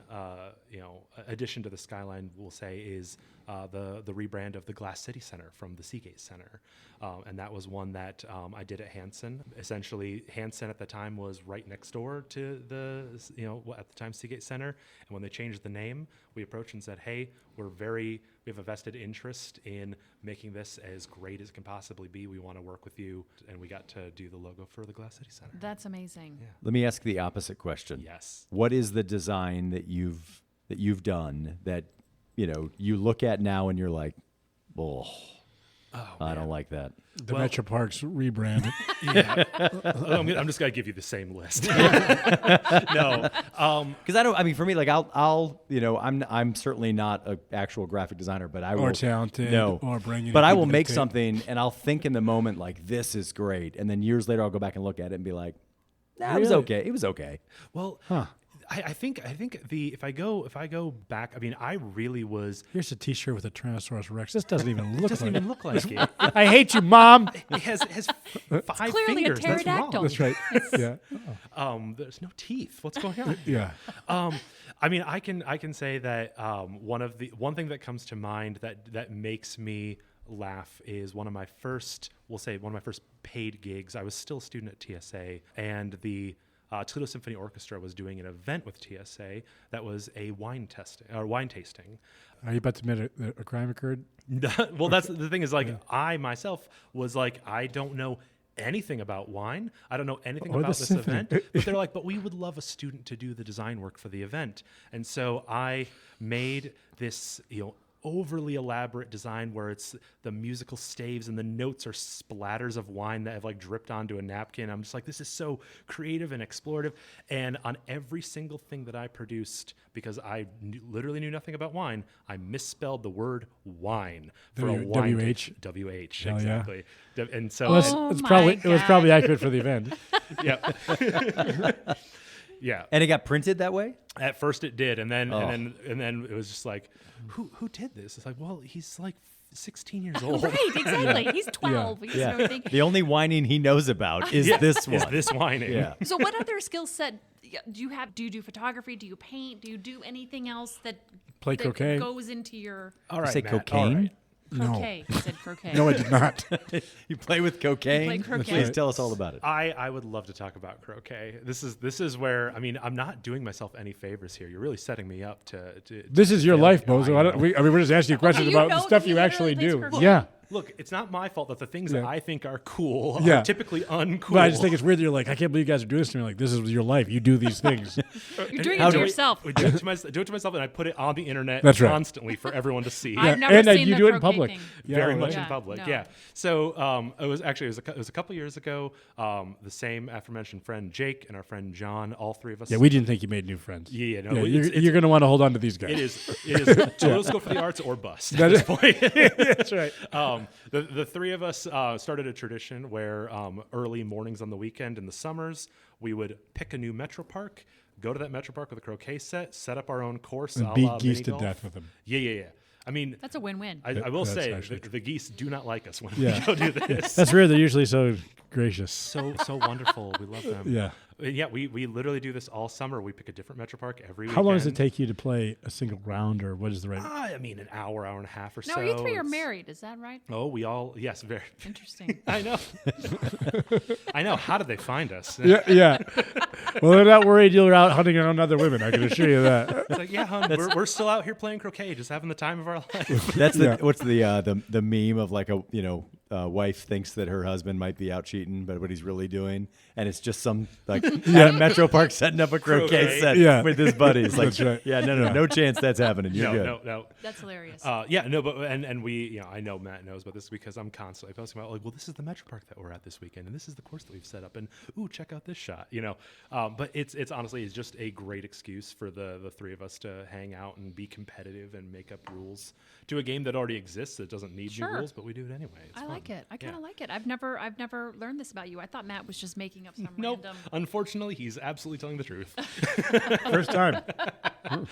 Speaker 4: addition to the skyline, we'll say is the rebrand of the Glass City Center from the Seagate Center, and that was one that I did at Hansen. Essentially, Hansen at the time was right next door to the at the time Seagate Center, and when they changed the name, we approached and said, hey, we have a vested interest in making this as great as it can possibly be. We want to work with you, and we got to do the logo for the Glass City Center.
Speaker 2: That's amazing.
Speaker 4: Yeah.
Speaker 1: Let me ask the opposite question.
Speaker 4: Yes.
Speaker 1: What is the design that you've done that you look at now and you're like, oh I don't like that.
Speaker 3: The Metro Parks rebrand.
Speaker 4: Yeah. I'm just gonna give you the same list. No,
Speaker 1: Because for me, like I'm certainly not an actual graphic designer, but I will.
Speaker 3: Or talented,
Speaker 1: No.
Speaker 3: or bringing
Speaker 1: But I
Speaker 3: people
Speaker 1: will
Speaker 3: to
Speaker 1: make
Speaker 3: the
Speaker 1: something and I'll think in the moment like this is great, and then years later I'll go back and look at it and be like, nah, it was
Speaker 3: Really?
Speaker 1: okay. It was okay.
Speaker 4: well, I think if I go back, I mean, I really was.
Speaker 3: Here's a T-shirt with a Tyrannosaurus Rex. This doesn't even look
Speaker 4: Doesn't
Speaker 3: like
Speaker 4: even look like it.
Speaker 3: I hate you, Mom.
Speaker 4: It has five
Speaker 2: clearly a
Speaker 4: fingers. That's wrong.
Speaker 2: pterodactyl.
Speaker 3: That's right. Yeah.
Speaker 4: There's no teeth. What's going on?
Speaker 3: Yeah.
Speaker 4: I mean, I can say that one thing that comes to mind that makes me laugh is one of my first paid gigs. I was still a student at TSA, and the Toledo Symphony Orchestra was doing an event with TSA that was a wine tasting.
Speaker 3: Are you about to admit a crime occurred?
Speaker 4: Well, that's the thing is like I myself was like, I don't know anything about wine. I don't know anything
Speaker 3: Or
Speaker 4: about
Speaker 3: the
Speaker 4: this
Speaker 3: symphony.
Speaker 4: event. But they're like, but we would love a student to do the design work for the event. And so I made this, overly elaborate design where it's the musical staves and the notes are splatters of wine that have like dripped onto a napkin. I'm just like, this is so creative and explorative. And on every single thing that I produced, because I literally knew nothing about wine, I misspelled the word wine for a wine.
Speaker 3: WH?
Speaker 4: WH,
Speaker 3: Hell yeah.
Speaker 4: exactly. And so
Speaker 2: Oh
Speaker 3: It's
Speaker 2: my
Speaker 3: probably it was probably
Speaker 2: God.
Speaker 3: accurate for the event.
Speaker 4: yeah. Yeah.
Speaker 1: And it got printed that way?
Speaker 4: At first it did, and then it was just like, who did this? It's like, well, he's like 16 years old.
Speaker 2: Right, exactly. He's 12. He doesn't know anything.
Speaker 1: The only whining he knows about is this one.
Speaker 4: Is this whining?
Speaker 1: Yeah.
Speaker 2: So what other skill set do you have? Do you do photography? Do you paint? Do you do anything else that
Speaker 3: Play
Speaker 2: that
Speaker 3: croquet?
Speaker 2: goes into your
Speaker 4: All right,
Speaker 1: Say
Speaker 4: Matt,
Speaker 1: cocaine?
Speaker 4: all right.
Speaker 2: croquet? He said croquet.
Speaker 3: No, I did not.
Speaker 1: You play with cocaine?
Speaker 2: play croquet.
Speaker 1: Please tell us all about it.
Speaker 4: I would love to talk about croquet. This is where, I mean, I'm not doing myself any favors here. You're really setting me up to
Speaker 3: This is your
Speaker 4: fail.
Speaker 3: life,
Speaker 4: No,
Speaker 3: Bozo.
Speaker 4: I know.
Speaker 3: We're just asking you questions
Speaker 2: you
Speaker 3: about
Speaker 2: know
Speaker 3: the stuff
Speaker 2: he
Speaker 3: you
Speaker 2: literally
Speaker 3: actually
Speaker 2: plays
Speaker 3: do.
Speaker 2: croquet.
Speaker 3: Yeah.
Speaker 4: Look, it's not my fault that the things
Speaker 3: Yeah.
Speaker 4: that I think are cool
Speaker 3: Yeah.
Speaker 4: are typically uncool.
Speaker 3: But I just think it's weird that you're like, I can't believe you guys are doing this to me. Like, this is your life. You do these things.
Speaker 2: You're doing
Speaker 1: How
Speaker 2: it
Speaker 1: do
Speaker 2: to
Speaker 1: we-
Speaker 2: yourself.
Speaker 4: I do it to myself, and I put it on the internet
Speaker 3: That's right.
Speaker 4: constantly for everyone to see.
Speaker 2: I've never
Speaker 3: and
Speaker 2: seen
Speaker 3: you
Speaker 2: the
Speaker 3: do it in
Speaker 2: croquet
Speaker 3: public.
Speaker 2: thing.
Speaker 3: Yeah,
Speaker 4: Very
Speaker 3: right.
Speaker 4: much
Speaker 2: Yeah,
Speaker 4: in public,
Speaker 2: no.
Speaker 4: yeah. So it was a couple years ago. The same aforementioned friend Jake and our friend John, all three of us.
Speaker 3: Yeah, we didn't think you made new friends.
Speaker 4: Yeah, no,
Speaker 3: you're going to want to hold on to these guys.
Speaker 4: It is Toledo's Go for the Arts or bust at
Speaker 3: That
Speaker 4: this
Speaker 3: is-
Speaker 4: point.
Speaker 3: That's right.
Speaker 4: The three of us started a tradition where early mornings on the weekend in the summers, we would pick a new metro park, go to that metro park with a croquet set up our own course,
Speaker 3: And
Speaker 4: a
Speaker 3: beat
Speaker 4: la
Speaker 3: geese
Speaker 4: mini
Speaker 3: to
Speaker 4: golf.
Speaker 3: death with them.
Speaker 4: Yeah. I mean,
Speaker 2: That's a win-win.
Speaker 4: I will
Speaker 3: That's
Speaker 4: say
Speaker 3: actually
Speaker 4: the geese do not like us when
Speaker 3: Yeah.
Speaker 4: we go do this.
Speaker 3: That's weird. They're usually so gracious.
Speaker 4: so wonderful. We love them.
Speaker 3: Yeah.
Speaker 4: Yeah, we literally do this all summer. We pick a different metro park every weekend.
Speaker 3: How long does it take you to play a single round, or what is the right?
Speaker 4: I mean, an hour and a half or
Speaker 2: now,
Speaker 4: so.
Speaker 2: you three are
Speaker 4: It's-
Speaker 2: married. Is that right?
Speaker 4: Oh, yes, very.
Speaker 2: Interesting.
Speaker 4: I know. I know. How did they find us?
Speaker 3: Yeah. Well, they're not worried you're out hunting around other women. I can assure you that.
Speaker 4: It's like, yeah, hon, we're still out here playing croquet, just having the time of our life.
Speaker 1: That's
Speaker 3: Yeah.
Speaker 1: what's the meme of like a wife thinks that her husband might be out cheating, but what he's really doing, and it's just some like at Metro Park setting up a croquet
Speaker 4: Croquet.
Speaker 1: set
Speaker 3: Yeah.
Speaker 1: with his buddies. Like,
Speaker 3: That's right.
Speaker 1: yeah, no chance that's happening. You're good.
Speaker 4: No.
Speaker 2: That's hilarious.
Speaker 4: Yeah, no, but and we, I know Matt knows about this because I'm constantly posting about like, well, this is the Metro Park that we're at this weekend, and this is the course that we've set up, and ooh, check out this shot, But it's honestly just a great excuse for the three of us to hang out and be competitive and make up rules to a game that already exists that doesn't need
Speaker 2: Sure.
Speaker 4: new rules, but we do it anyway. It's
Speaker 2: I
Speaker 4: fun.
Speaker 2: like it. I kind of
Speaker 4: Yeah.
Speaker 2: like it. I've never learned this about you. I thought Matt was just making up some
Speaker 4: Nope.
Speaker 2: random.
Speaker 4: Unfortunately, he's absolutely telling the truth.
Speaker 3: First time.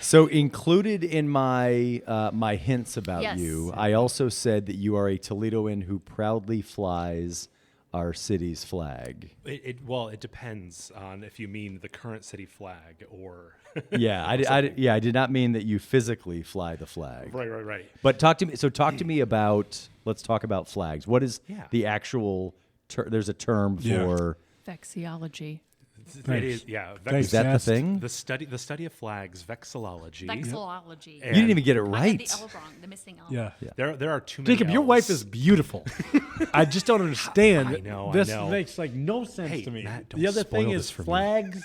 Speaker 1: So included in my my hints about
Speaker 2: Yes.
Speaker 1: you, I also said that you are a Toledoan who proudly flies our city's flag.
Speaker 4: It depends on if you mean the current city flag or.
Speaker 1: Yeah, I did not mean that you physically fly the flag.
Speaker 4: Right.
Speaker 1: But talk to me. So talk to me about. Let's talk about flags. What is
Speaker 4: Yeah.
Speaker 1: the actual? There's a term
Speaker 3: Yeah.
Speaker 1: for.
Speaker 2: Vexiology.
Speaker 4: It is, yeah.
Speaker 3: Thanks,
Speaker 1: Is that the
Speaker 3: Zest.
Speaker 1: thing?
Speaker 4: The study of flags, vexillology.
Speaker 2: Vexillology.
Speaker 4: And
Speaker 1: You didn't even get it
Speaker 2: I had
Speaker 1: right.
Speaker 2: the L wrong. The missing L.
Speaker 3: Yeah.
Speaker 4: There are too many.
Speaker 3: Jacob, your
Speaker 4: Ls.
Speaker 3: wife is beautiful. I just don't understand.
Speaker 4: I know.
Speaker 3: This makes like no sense
Speaker 4: Hey,
Speaker 3: to me.
Speaker 4: Matt, don't
Speaker 3: the other thing
Speaker 4: spoil
Speaker 3: is
Speaker 4: this for me.
Speaker 3: flags.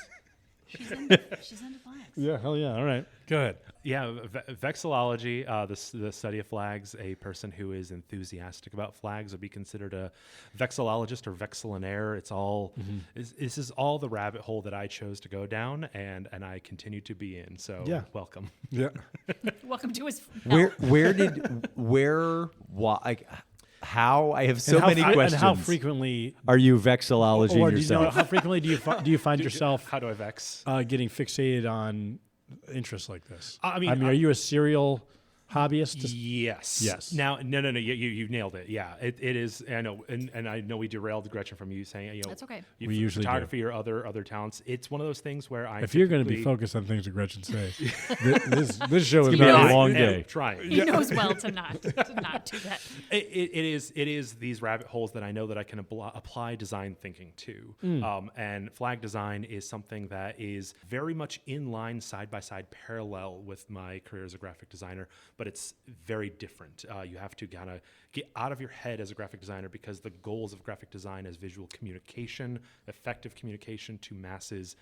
Speaker 2: She's into flags.
Speaker 3: Yeah, hell yeah. All right. Go ahead.
Speaker 4: Yeah, vexillology, the study of flags. A person who is enthusiastic about flags would be considered a vexillologist or vexillionaire. It's all this is all the rabbit hole that I chose to go down, and I continue to be in. So
Speaker 3: Yeah.
Speaker 4: welcome.
Speaker 3: Yeah.
Speaker 2: Welcome to his.
Speaker 1: Why? How? I have
Speaker 3: And
Speaker 1: so
Speaker 3: how
Speaker 1: many
Speaker 3: fre-
Speaker 1: questions.
Speaker 3: And how frequently,
Speaker 1: Are you vexillology
Speaker 3: or do you
Speaker 1: yourself?
Speaker 3: know, how frequently do you find yourself
Speaker 4: How do I vex?
Speaker 3: getting fixated on interests like this?
Speaker 4: I mean,
Speaker 3: are you a serial hobbyist?
Speaker 4: Yes.
Speaker 3: Yes.
Speaker 4: Now, no. You nailed it. Yeah, it is. I know, and I know we derailed Gretchen from you saying, you know,
Speaker 2: That's okay.
Speaker 3: We usually do.
Speaker 4: photography or other talents. It's one of those things where I.
Speaker 3: If you're going to be
Speaker 4: typically-
Speaker 3: focused on things that Gretchen say, this show is
Speaker 1: gonna be a
Speaker 3: not
Speaker 1: long
Speaker 4: am
Speaker 1: day.
Speaker 4: Trying.
Speaker 2: He knows well to not do that.
Speaker 4: It is these rabbit holes that I know that I can apply design thinking to. And flag design is something that is very much in line, side by side, parallel with my career as a graphic designer, but it's very different. You have to kind of get out of your head as a graphic designer, because the goals of graphic design as visual communication, effective communication to masses,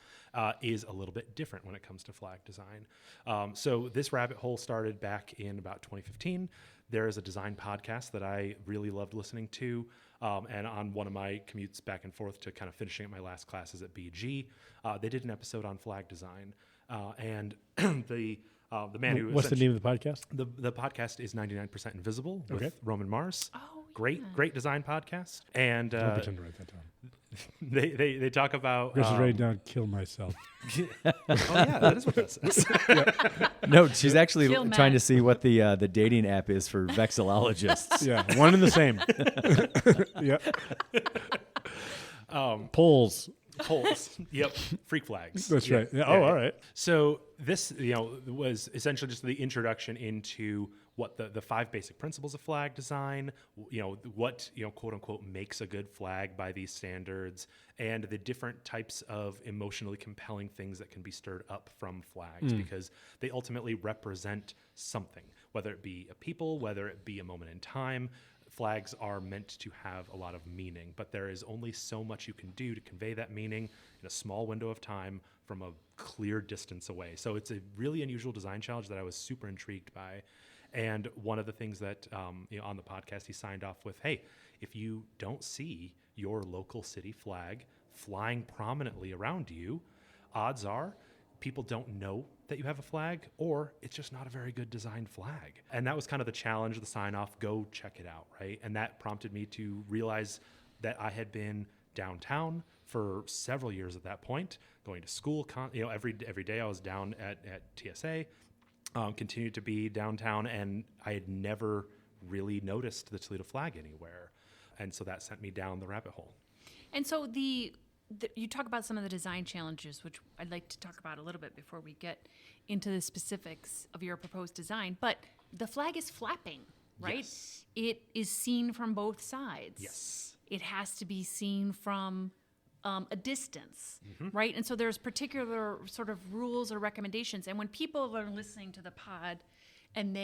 Speaker 4: is a little bit different when it comes to flag design. So this rabbit hole started back in about 2015. There is a design podcast that I really loved listening to. And on one of my commutes back and forth to kind of finishing up my last classes at BG, they did an episode on flag design. And the man who...
Speaker 3: What's the name of the podcast?
Speaker 4: The podcast is 99% Invisible with
Speaker 3: Okay.
Speaker 4: Roman Mars.
Speaker 2: Oh,
Speaker 4: Great design podcast. And
Speaker 3: I'll pretend to write that down.
Speaker 4: they talk about...
Speaker 3: Gretchen's writing down "kill myself."
Speaker 4: oh, yeah, that is what that says.
Speaker 1: No, she's actually
Speaker 2: Kill
Speaker 1: trying to
Speaker 2: Matt.
Speaker 1: see what the dating app is for vexillologists.
Speaker 3: Yeah, one and the same. Yeah. Polls.
Speaker 4: Polls. Yep. Freak flags.
Speaker 3: That's
Speaker 4: Yep.
Speaker 3: right. Yeah. Oh, all right.
Speaker 4: So this, was essentially just the introduction into what the 5 basic principles of flag design, what, quote unquote, makes a good flag by these standards, and the different types of emotionally compelling things that can be stirred up from flags, because they ultimately represent something, whether it be a people, whether it be a moment in time. Flags are meant to have a lot of meaning, but there is only so much you can do to convey that meaning in a small window of time from a clear distance away. So it's a really unusual design challenge that I was super intrigued by. And one of the things that, on the podcast, he signed off with, hey, if you don't see your local city flag flying prominently around you, odds are people don't know that you have a flag, or it's just not a very good designed flag. And that was kind of the challenge, the sign off, go check it out, right? And that prompted me to realize that I had been downtown for several years at that point, going to school, every day I was down at TSA, continued to be downtown, and I had never really noticed the Toledo flag anywhere. And so that sent me down the rabbit hole.
Speaker 2: And so you talk about some of the design challenges, which I'd like to talk about a little bit before we get into the specifics of your proposed design. But the flag is flapping, right?
Speaker 4: Yes.
Speaker 2: It is seen from both sides.
Speaker 4: Yes.
Speaker 2: It has to be seen from a distance, right? And so there's particular sort of rules or recommendations. And when people are listening to the pod, and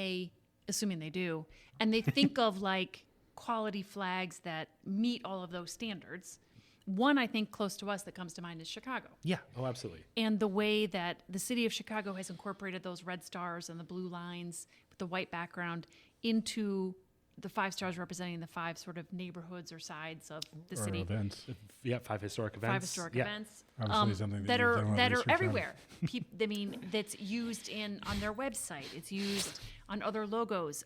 Speaker 2: assuming they do, and they think of like quality flags that meet all of those standards, one, I think, close to us that comes to mind is Chicago.
Speaker 4: Yeah. Oh, absolutely.
Speaker 2: And the way that the city of Chicago has incorporated those red stars and the blue lines with the white background into the 5 stars representing the 5 sort of neighborhoods or sides of the
Speaker 3: Or
Speaker 2: city.
Speaker 3: events.
Speaker 4: Yeah, 5 historic events.
Speaker 2: 5 historic
Speaker 4: Yeah.
Speaker 2: events
Speaker 3: Obviously something that
Speaker 2: that
Speaker 3: you've
Speaker 2: are
Speaker 3: done a lot of
Speaker 2: that are
Speaker 3: research on.
Speaker 2: everywhere. That's used on their website. It's used on other logos.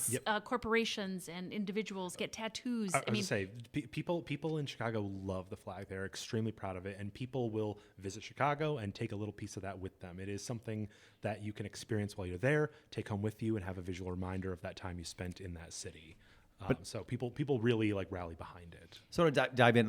Speaker 4: Yep.
Speaker 2: Corporations and individuals get tattoos.
Speaker 4: I was gonna say, people in Chicago love the flag. They're extremely proud of it, and people will visit Chicago and take a little piece of that with them. It is something that you can experience while you're there, take home with you, and have a visual reminder of that time you spent in that city. So people really rally behind it.
Speaker 1: So to dive in,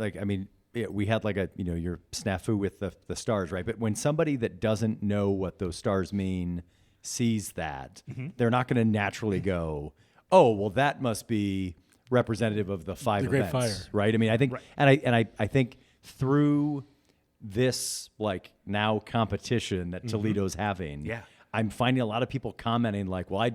Speaker 1: we had your snafu with the stars, right? But when somebody that doesn't know what those stars mean sees that, they're not going to naturally go, oh, well, that must be representative of the 5
Speaker 3: The Great
Speaker 1: events,
Speaker 3: Fire.
Speaker 1: right? I think,
Speaker 4: Right.
Speaker 1: and I think through this now competition that Toledo's having,
Speaker 4: Yeah.
Speaker 1: I'm finding a lot of people commenting well,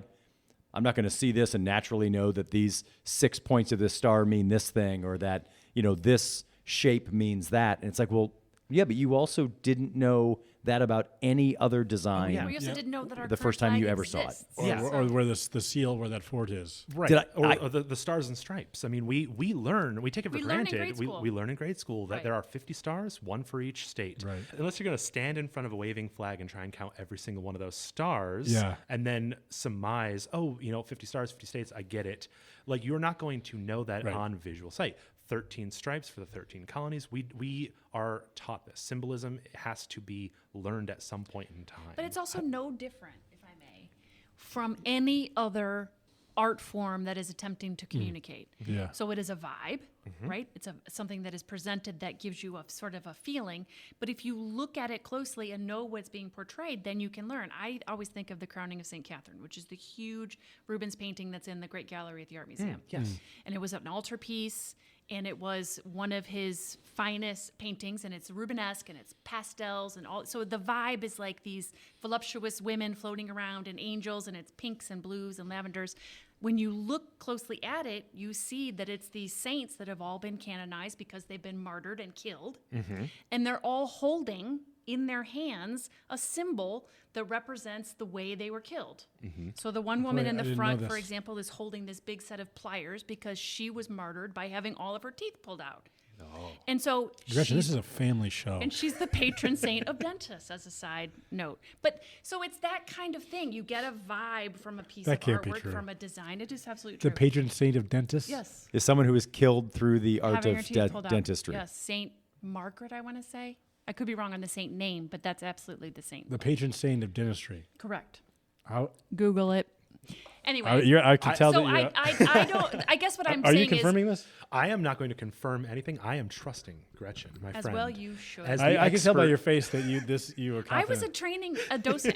Speaker 1: I'm not going to see this and naturally know that these 6 points of this star mean this thing, or that, this shape means that. And it's well, yeah, but you also didn't know that about any other design.
Speaker 4: yeah.
Speaker 2: We also
Speaker 3: Yeah.
Speaker 2: didn't know that our
Speaker 1: The
Speaker 2: current
Speaker 1: first time you
Speaker 2: flag
Speaker 1: ever saw it.
Speaker 2: exists.
Speaker 3: Or,
Speaker 4: Yeah.
Speaker 3: or where the seal where that fort is.
Speaker 4: Right.
Speaker 1: Did I-
Speaker 4: or the stars and stripes. I mean, we learn, we take it for
Speaker 2: We learn in
Speaker 4: granted.
Speaker 2: grade school.
Speaker 4: We learn in grade school that
Speaker 2: Right.
Speaker 4: there are 50 stars, one for each state.
Speaker 3: Right.
Speaker 4: Unless you're going to stand in front of a waving flag and try and count every single one of those stars
Speaker 3: Yeah.
Speaker 4: and then surmise, 50 stars, 50 states, I get it. Like, you're not going to know that
Speaker 3: Right.
Speaker 4: on visual sight. 13 stripes for the 13 colonies. We are taught this. Symbolism has to be learned at some point in time.
Speaker 2: But it's also no different, if I may, from any other art form that is attempting to communicate.
Speaker 3: Yeah.
Speaker 2: So it is a vibe, right? It's something that is presented that gives you a sort of a feeling. But if you look at it closely and know what's being portrayed, then you can learn. I always think of the Crowning of St. Catherine, which is the huge Rubens painting that's in the Great Gallery at the Art Museum.
Speaker 4: yes.
Speaker 2: And it was an altarpiece, and it was one of his finest paintings, and it's Rubenesque, and it's pastels, and all. So the vibe is like these voluptuous women floating around, and angels, and it's pinks and blues and lavenders. When you look closely at it, you see that it's these saints that have all been canonized because they've been martyred and killed, and they're all holding in their hands a symbol that represents the way they were killed. So the one woman
Speaker 3: Boy,
Speaker 2: in
Speaker 3: I
Speaker 2: the
Speaker 3: didn't know
Speaker 2: front, for
Speaker 3: this.
Speaker 2: example, is holding this big set of pliers because she was martyred by having all of her teeth pulled out. And so
Speaker 3: Gretchen, this
Speaker 2: she's-
Speaker 3: is a family show.
Speaker 2: and she's the patron saint of dentists, as a side note. But so it's that kind of thing. You get a vibe from a piece
Speaker 3: That
Speaker 2: of
Speaker 3: can't be
Speaker 2: artwork,
Speaker 3: true.
Speaker 2: from a design. It is absolutely
Speaker 3: The
Speaker 2: true.
Speaker 3: patron saint of dentists.
Speaker 2: Yes.
Speaker 1: Is someone who was killed through the art
Speaker 2: Having her
Speaker 1: of
Speaker 2: teeth pulled out.
Speaker 1: dentistry.
Speaker 2: Yes, Saint Margaret, I want to say. I could be wrong on the saint name, but that's absolutely the saint.
Speaker 3: The patron saint of dentistry.
Speaker 2: Correct.
Speaker 3: How?
Speaker 2: Google it. Anyway,
Speaker 3: I can tell
Speaker 2: so
Speaker 3: that you're.
Speaker 2: I don't. I guess what I'm
Speaker 3: Are
Speaker 2: saying
Speaker 3: you confirming this?
Speaker 4: I am not going to confirm anything. I am trusting Gretchen, my
Speaker 2: is, as
Speaker 4: friend.
Speaker 2: well you should.
Speaker 4: As
Speaker 3: I
Speaker 4: the
Speaker 3: can tell by
Speaker 4: expert-
Speaker 3: your face that you were
Speaker 2: I
Speaker 3: confident.
Speaker 2: was a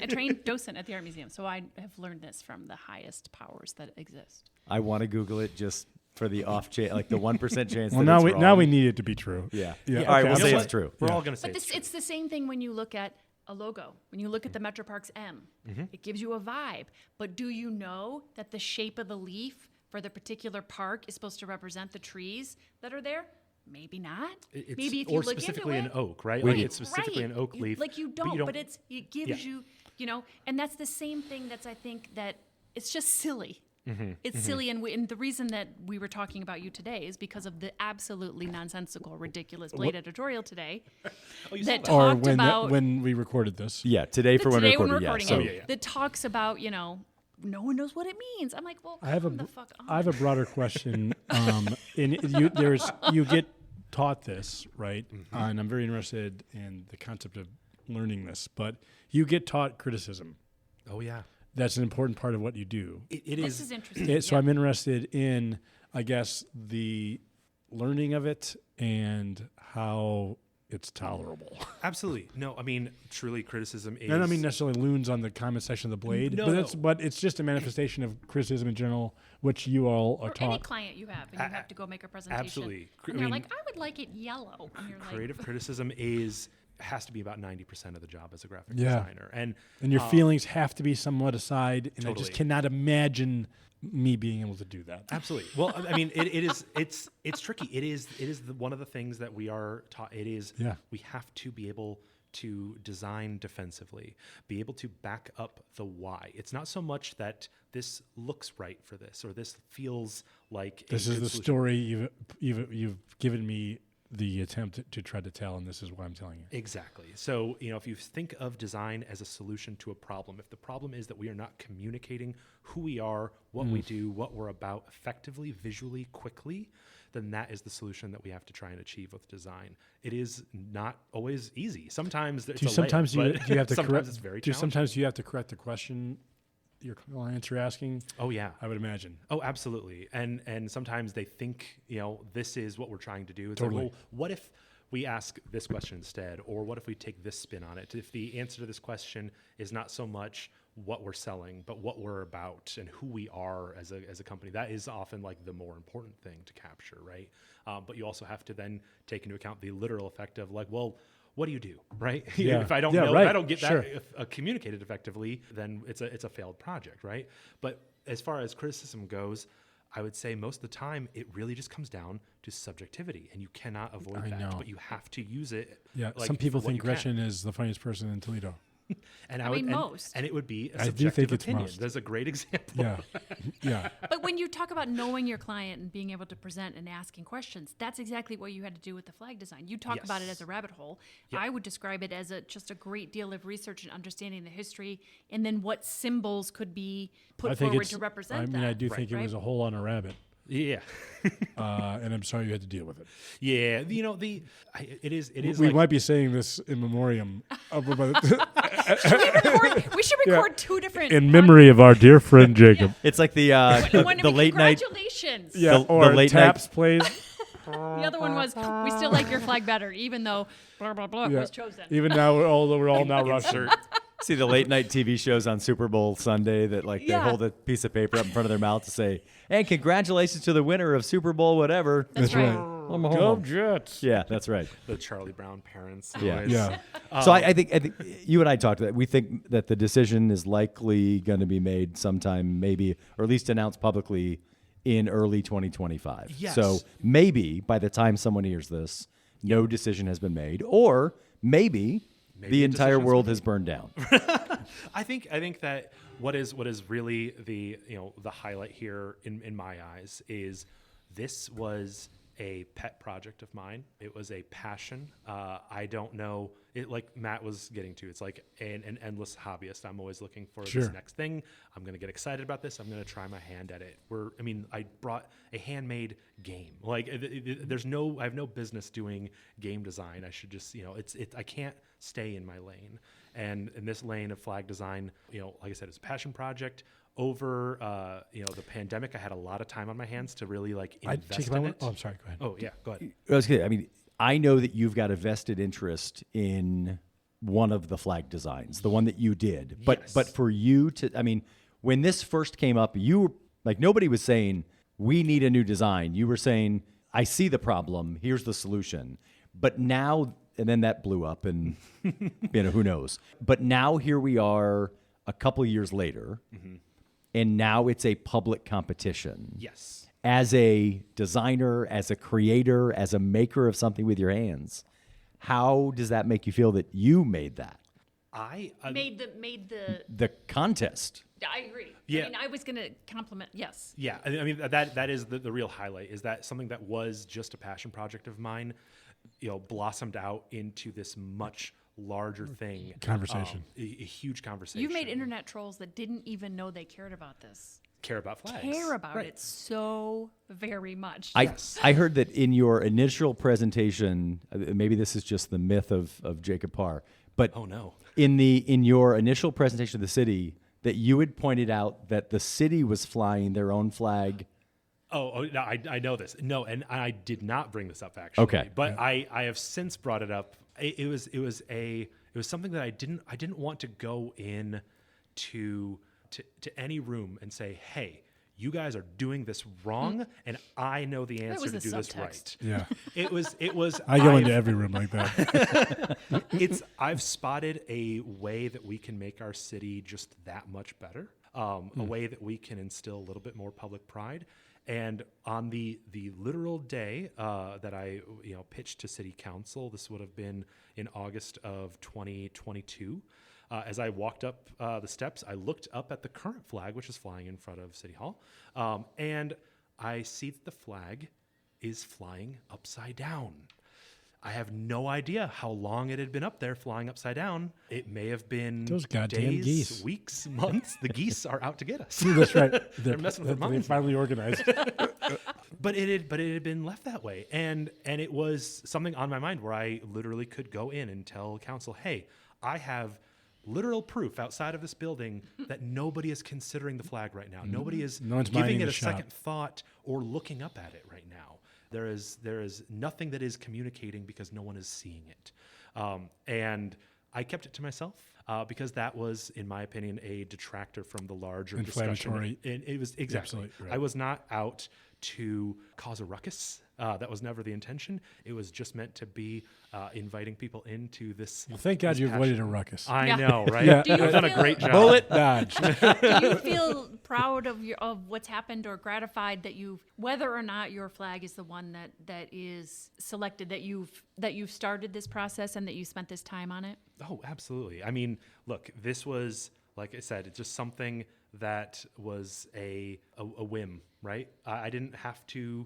Speaker 2: trained docent at the Art Museum, so I have learned this from the highest powers that exist.
Speaker 1: I want to Google it just for the off chance, like the 1% chance.
Speaker 3: well,
Speaker 1: that
Speaker 3: now
Speaker 1: it's
Speaker 3: we
Speaker 1: wrong.
Speaker 3: now we need it to be true.
Speaker 1: Yeah.
Speaker 3: Yeah.
Speaker 1: All right,
Speaker 3: okay.
Speaker 1: we'll
Speaker 4: You
Speaker 1: say
Speaker 4: know
Speaker 1: it's
Speaker 4: what?
Speaker 1: true.
Speaker 4: We're
Speaker 3: Yeah.
Speaker 4: all going to say
Speaker 2: But
Speaker 4: it's true.
Speaker 2: it's the same thing when you look at a logo. When you look at the Metro Parks M, it gives you a vibe. But do you know that the shape of the leaf for the particular park is supposed to represent the trees that are there? Maybe not.
Speaker 4: It's-
Speaker 2: Maybe if
Speaker 4: or
Speaker 2: you look
Speaker 4: specifically
Speaker 2: into
Speaker 4: an
Speaker 2: it.
Speaker 4: oak, right?
Speaker 1: We
Speaker 4: Like
Speaker 1: do.
Speaker 4: it's specifically an oak leaf.
Speaker 2: Like you
Speaker 4: but
Speaker 2: don't, but it gives
Speaker 4: Yeah.
Speaker 2: you, and that's the same thing that's, I think, that it's just silly.
Speaker 4: Mm-hmm.
Speaker 2: It's silly, and the reason that we were talking about you today is because of the absolutely nonsensical, ridiculous Blade editorial today that
Speaker 3: Or
Speaker 2: talked
Speaker 3: when
Speaker 2: about
Speaker 3: when we recorded this.
Speaker 1: Yeah, today for when
Speaker 2: today
Speaker 1: we're
Speaker 2: when we're
Speaker 1: recording.
Speaker 2: recording
Speaker 1: Yeah,
Speaker 2: it,
Speaker 1: so
Speaker 2: that talks about no one knows what it means. I'm like, well,
Speaker 3: I have
Speaker 2: come the fuck on.
Speaker 3: I have a broader question. You get taught this, right? And I'm very interested in the concept of learning this. But you get taught criticism.
Speaker 4: Oh yeah,
Speaker 3: That's an important part of what you do.
Speaker 4: it
Speaker 2: This
Speaker 4: is.
Speaker 2: is interesting.
Speaker 3: So
Speaker 2: yeah.
Speaker 3: I'm interested in, I guess, the learning of it and how it's tolerable.
Speaker 4: Absolutely. No, I mean, truly criticism is.
Speaker 3: I don't mean necessarily loons on the comment section of the Blade,
Speaker 4: No,
Speaker 3: but
Speaker 4: no.
Speaker 3: but it's just a manifestation of criticism in general, which you all are
Speaker 2: Or any
Speaker 3: taught.
Speaker 2: client you have, and you have to go make a presentation.
Speaker 4: absolutely.
Speaker 2: And
Speaker 4: I
Speaker 2: they're
Speaker 4: mean,
Speaker 2: like, I would like it yellow. And you're
Speaker 4: creative
Speaker 2: like,
Speaker 4: criticism has to be about 90% of the job as a graphic
Speaker 3: Yeah.
Speaker 4: designer. And
Speaker 3: And your feelings have to be somewhat aside, and I
Speaker 4: Totally.
Speaker 3: just cannot imagine me being able to do that.
Speaker 4: absolutely. Well, I mean, it's tricky. It is one of the things that we are taught. It is,
Speaker 3: Yeah.
Speaker 4: we have to be able to design defensively, be able to back up the why. It's not so much that this looks right for this, or this feels like a
Speaker 3: This is
Speaker 4: good
Speaker 3: the
Speaker 4: solution.
Speaker 3: story you've given me the attempt to try to tell, and this is what I'm telling you.
Speaker 4: Exactly. So, if you think of design as a solution to a problem, if the problem is that we are not communicating who we are, what we do, what we're about effectively, visually, quickly, then that is the solution that we have to try and achieve with design. It is not always easy. Sometimes it's
Speaker 3: Do you
Speaker 4: a
Speaker 3: sometimes
Speaker 4: layup,
Speaker 3: you
Speaker 4: but
Speaker 3: do you have to
Speaker 4: sometimes
Speaker 3: correct?
Speaker 4: it's very
Speaker 3: Do you
Speaker 4: challenging.
Speaker 3: sometimes you have to correct the question your clients are asking?
Speaker 4: Oh yeah.
Speaker 3: I would imagine.
Speaker 4: Oh, absolutely. And sometimes they think, this is what we're trying to do. It's
Speaker 3: Totally.
Speaker 4: like, well, what if we ask this question instead? Or what if we take this spin on it? If the answer to this question is not so much what we're selling, but what we're about and who we are as a company, that is often like the more important thing to capture, right? But you also have to then take into account the literal effect of like, well, what do you do, right?
Speaker 3: Yeah.
Speaker 4: If I don't
Speaker 3: Yeah,
Speaker 4: know,
Speaker 3: right.
Speaker 4: if I don't get
Speaker 3: Sure.
Speaker 4: that communicated effectively, then it's a failed project, right? But as far as criticism goes, I would say most of the time it really just comes down to subjectivity, and you cannot avoid that.
Speaker 3: know.
Speaker 4: But you have to use it.
Speaker 3: Yeah,
Speaker 4: like,
Speaker 3: some people
Speaker 4: for what
Speaker 3: think
Speaker 4: you can.
Speaker 3: Gretchen is the funniest person in Toledo.
Speaker 4: And
Speaker 2: I
Speaker 4: would,
Speaker 2: mean,
Speaker 4: and,
Speaker 2: most.
Speaker 4: and it would be a
Speaker 3: I do
Speaker 4: subjective
Speaker 3: think it's
Speaker 4: opinion.
Speaker 3: most.
Speaker 4: That's a great example.
Speaker 3: Yeah, yeah.
Speaker 2: But when you talk about knowing your client and being able to present and asking questions, that's exactly what you had to do with the flag design. You talk about it
Speaker 4: Yes.
Speaker 2: as a rabbit hole.
Speaker 4: Yep.
Speaker 2: I would describe it as just a great deal of research and understanding the history, and then what symbols could be
Speaker 3: I
Speaker 2: put
Speaker 3: think
Speaker 2: forward
Speaker 3: it's.
Speaker 2: to represent
Speaker 3: I mean,
Speaker 2: that.
Speaker 3: I do think it
Speaker 2: right?
Speaker 3: was a hole on a rabbit,
Speaker 4: Yeah.
Speaker 3: and I'm sorry you had to deal with it.
Speaker 4: Yeah. You know, it is
Speaker 3: We
Speaker 4: like,
Speaker 3: might be saying this in memoriam
Speaker 2: We should record two different
Speaker 3: in memory of our dear friend Jacob.
Speaker 1: It's like the
Speaker 2: one
Speaker 1: the late night.
Speaker 2: congratulations.
Speaker 3: Yeah,
Speaker 1: The
Speaker 3: or
Speaker 1: late night-
Speaker 3: taps plays.
Speaker 2: The other one was we still like your flag better, even though blah blah blah
Speaker 3: Yeah.
Speaker 2: was chosen.
Speaker 3: Even now, we're all now Russian.
Speaker 1: See the late night TV shows on Super Bowl Sunday that like they
Speaker 2: Yeah.
Speaker 1: hold a piece of paper up in front of their mouth to say, "And congratulations to the winner of Super Bowl whatever."
Speaker 2: That's right.
Speaker 3: Go Jets.
Speaker 1: Yeah, that's right.
Speaker 4: the Charlie Brown parents.
Speaker 1: Yeah.
Speaker 4: noise.
Speaker 3: Yeah.
Speaker 1: So I think you and I talked about. We think that the decision is likely going to be made sometime, maybe, or at least announced publicly in early 2025.
Speaker 4: Yes.
Speaker 1: So maybe by the time someone hears this, no decision has been made, or maybe the
Speaker 4: a
Speaker 1: entire
Speaker 4: decision's
Speaker 1: world
Speaker 4: been
Speaker 1: has burned down.
Speaker 4: I think that what is really the the highlight here in my eyes is this was a pet project of mine. It was a passion. I don't know it, like Matt was getting to. It's like an endless hobbyist. I'm always looking for
Speaker 3: Sure.
Speaker 4: this next thing. I'm going to get excited about this. I'm going to try my hand at it. I brought a handmade game. Like I have no business doing game design. I should just, I can't stay in my lane. And in this lane of flag design, like I said, it's a passion project. Over the pandemic, I had a lot of time on my hands to really invest in it.
Speaker 3: Oh, I'm sorry. Go ahead.
Speaker 4: Oh yeah, go ahead.
Speaker 1: I mean, I know that you've got a vested interest in one of the flag designs, the one that you did. But
Speaker 4: Yes.
Speaker 1: but for you to, I mean, when this first came up, you were like, nobody was saying we need a new design. You were saying, I see the problem. Here's the solution. But now, and then that blew up, and who knows? But now here we are, a couple years later, and now it's a public competition.
Speaker 4: Yes.
Speaker 1: As a designer, as a creator, as a maker of something with your hands, how does that make you feel that you made that?
Speaker 4: I
Speaker 2: Made the.
Speaker 1: The contest.
Speaker 2: I agree.
Speaker 4: Yeah.
Speaker 2: I mean, I was going to compliment. Yes.
Speaker 4: Yeah, I mean that is the real highlight. Is that something that was just a passion project of mine, blossomed out into this much larger thing,
Speaker 3: Conversation.
Speaker 4: a huge conversation.
Speaker 2: You've made internet trolls that didn't even know they cared about this.
Speaker 4: care about flags.
Speaker 2: Care about
Speaker 4: Right.
Speaker 2: it so very much.
Speaker 1: I heard that in your initial presentation, maybe this is just the myth of Jacob Parr, but
Speaker 4: Oh no.
Speaker 1: in your initial presentation of the city, that you had pointed out that the city was flying their own flag.
Speaker 4: Oh no, I know this. No, and I did not bring this up actually.
Speaker 1: Okay.
Speaker 4: But I have since brought it up. It was something that I didn't want to go in to any room and say, hey, you guys are doing this wrong, and I know the answer
Speaker 2: was
Speaker 4: to
Speaker 2: the
Speaker 4: do this
Speaker 2: subtext.
Speaker 4: right.
Speaker 3: Yeah.
Speaker 4: It was.
Speaker 3: I go into every room like that.
Speaker 4: I've spotted a way that we can make our city just that much better. A way that we can instill a little bit more public pride. And on the literal day that I pitched to City Council, this would have been in August of 2022. As I walked up the steps, I looked up at the current flag, which is flying in front of City Hall, and I see that the flag is flying upside down. I have no idea how long it had been up there flying upside down. It may have been
Speaker 3: Those goddamn
Speaker 4: days,
Speaker 3: geese.
Speaker 4: weeks, months. The geese are out to get us.
Speaker 3: That's right.
Speaker 4: They're messing with our
Speaker 3: They
Speaker 4: minds.
Speaker 3: finally organized.
Speaker 4: But it had been left that way, and it was something on my mind where I literally could go in and tell council, hey, I have literal proof outside of this building that nobody is considering the flag right now. Nobody is
Speaker 3: No one's
Speaker 4: giving
Speaker 3: minding
Speaker 4: it
Speaker 3: the
Speaker 4: a
Speaker 3: shop.
Speaker 4: second thought or looking up at it right now. There is nothing that is communicating because no one is seeing it. And I kept it to myself because that was, in my opinion, a detractor from the larger
Speaker 3: Inflammatory.
Speaker 4: discussion. And it was exactly.
Speaker 3: Absolutely right.
Speaker 4: I was not out to cause a ruckus. That was never the intention. It was just meant to be inviting people into this.
Speaker 3: Well, thank God
Speaker 4: this
Speaker 3: you avoided a
Speaker 4: passion.
Speaker 3: ruckus.
Speaker 4: I
Speaker 2: Yeah.
Speaker 4: know, right?
Speaker 3: Yeah.
Speaker 2: Do you
Speaker 4: You've done a
Speaker 2: feel-
Speaker 4: great job.
Speaker 3: Bullet dodge.
Speaker 2: Do you feel proud of what's happened, or gratified that whether or not your flag is the one that is selected, that you've started this process and that you spent this time on it?
Speaker 4: Oh, absolutely. I mean, look, this was, like I said, it's just something that was a whim, right? I didn't have to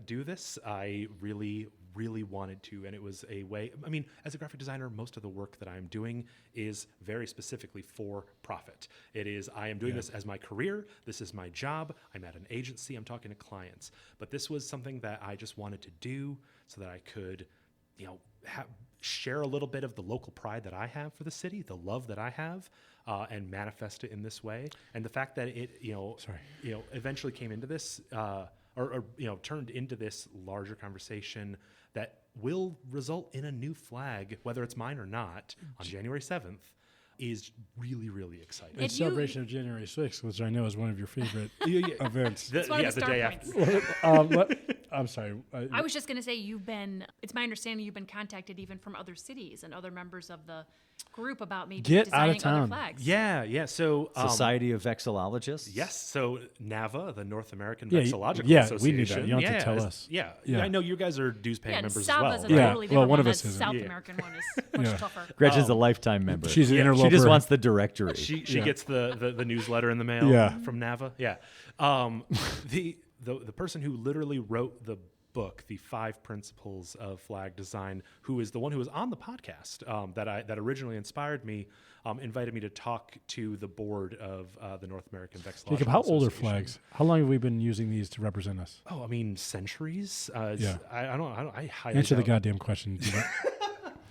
Speaker 4: do this. I really, really wanted to, and it was a way. I mean, as a graphic designer, most of the work that I'm doing is very specifically for profit. It is, I am doing this as my career. This is my job. I'm at an agency. I'm talking to clients. But this was something that I just wanted to do so that I could, share a little bit of the local pride that I have for the city, the love that I have, and manifest it in this way. And the fact that it, eventually came into this, or turned into this larger conversation that will result in a new flag, whether it's mine or not, on January 7th, is really, really exciting.
Speaker 3: In celebration of January 6th, which I know is one of your favorite events.
Speaker 2: It's one of the star
Speaker 4: day
Speaker 2: points.
Speaker 3: I'm sorry.
Speaker 2: I was just going to say, it's my understanding you've been contacted even from other cities and other members of the group about maybe
Speaker 3: Get out of
Speaker 2: designing
Speaker 3: town.
Speaker 2: other flags.
Speaker 4: Yeah. So
Speaker 1: Society of Vexillologists.
Speaker 4: yes, so NAVA, the North American
Speaker 3: Yeah,
Speaker 4: Vexillological
Speaker 3: yeah,
Speaker 4: Association.
Speaker 3: we knew that. You don't have to tell us.
Speaker 4: Yeah,
Speaker 3: Yeah.
Speaker 4: I know you guys are dues-paying
Speaker 2: Yeah, and
Speaker 4: members
Speaker 2: Sava's
Speaker 4: as
Speaker 2: a
Speaker 4: well.
Speaker 3: Yeah,
Speaker 2: totally
Speaker 3: well,
Speaker 2: different
Speaker 3: one of
Speaker 2: one.
Speaker 3: us
Speaker 2: The
Speaker 3: isn't.
Speaker 2: South
Speaker 4: Yeah.
Speaker 2: American one is much tougher.
Speaker 1: Gretchen's a lifetime member.
Speaker 3: She's an
Speaker 1: She
Speaker 3: interloper.
Speaker 1: just wants the directory.
Speaker 4: She gets the newsletter in the mail
Speaker 3: Yeah.
Speaker 4: from NAVA. Yeah. The person who literally wrote the book, The 5 Principles of Flag Design, who is the one who was on the podcast that originally inspired me, invited me to talk to the board of the North American Vexillological
Speaker 3: Jacob, how old are
Speaker 4: Association.
Speaker 3: flags? How long have we been using these to represent us?
Speaker 4: Oh, I mean, centuries.
Speaker 3: Yeah.
Speaker 4: I highly
Speaker 3: Answer the
Speaker 4: doubt-
Speaker 3: goddamn question.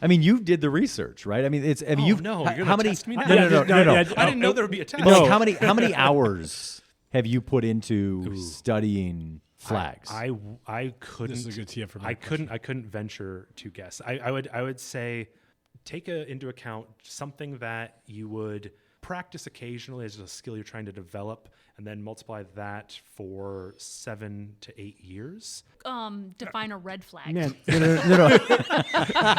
Speaker 1: I mean, you did the research, right? I mean, it's. I mean,
Speaker 4: Oh,
Speaker 1: you've
Speaker 4: no,
Speaker 1: h-
Speaker 4: you're
Speaker 1: how
Speaker 4: gonna
Speaker 1: many?
Speaker 4: test me
Speaker 1: No,
Speaker 4: now?
Speaker 1: no, no, no.
Speaker 4: I didn't know there would be a test.
Speaker 1: But like, how many hours have you put into studying flags?
Speaker 4: I couldn't.
Speaker 3: This is a good tee up for my
Speaker 4: I couldn't venture to guess. I would say take into account something that you would practice occasionally as a skill you're trying to develop, and then multiply that for 7 to 8 years.
Speaker 2: Define a red flag.
Speaker 3: Man, no.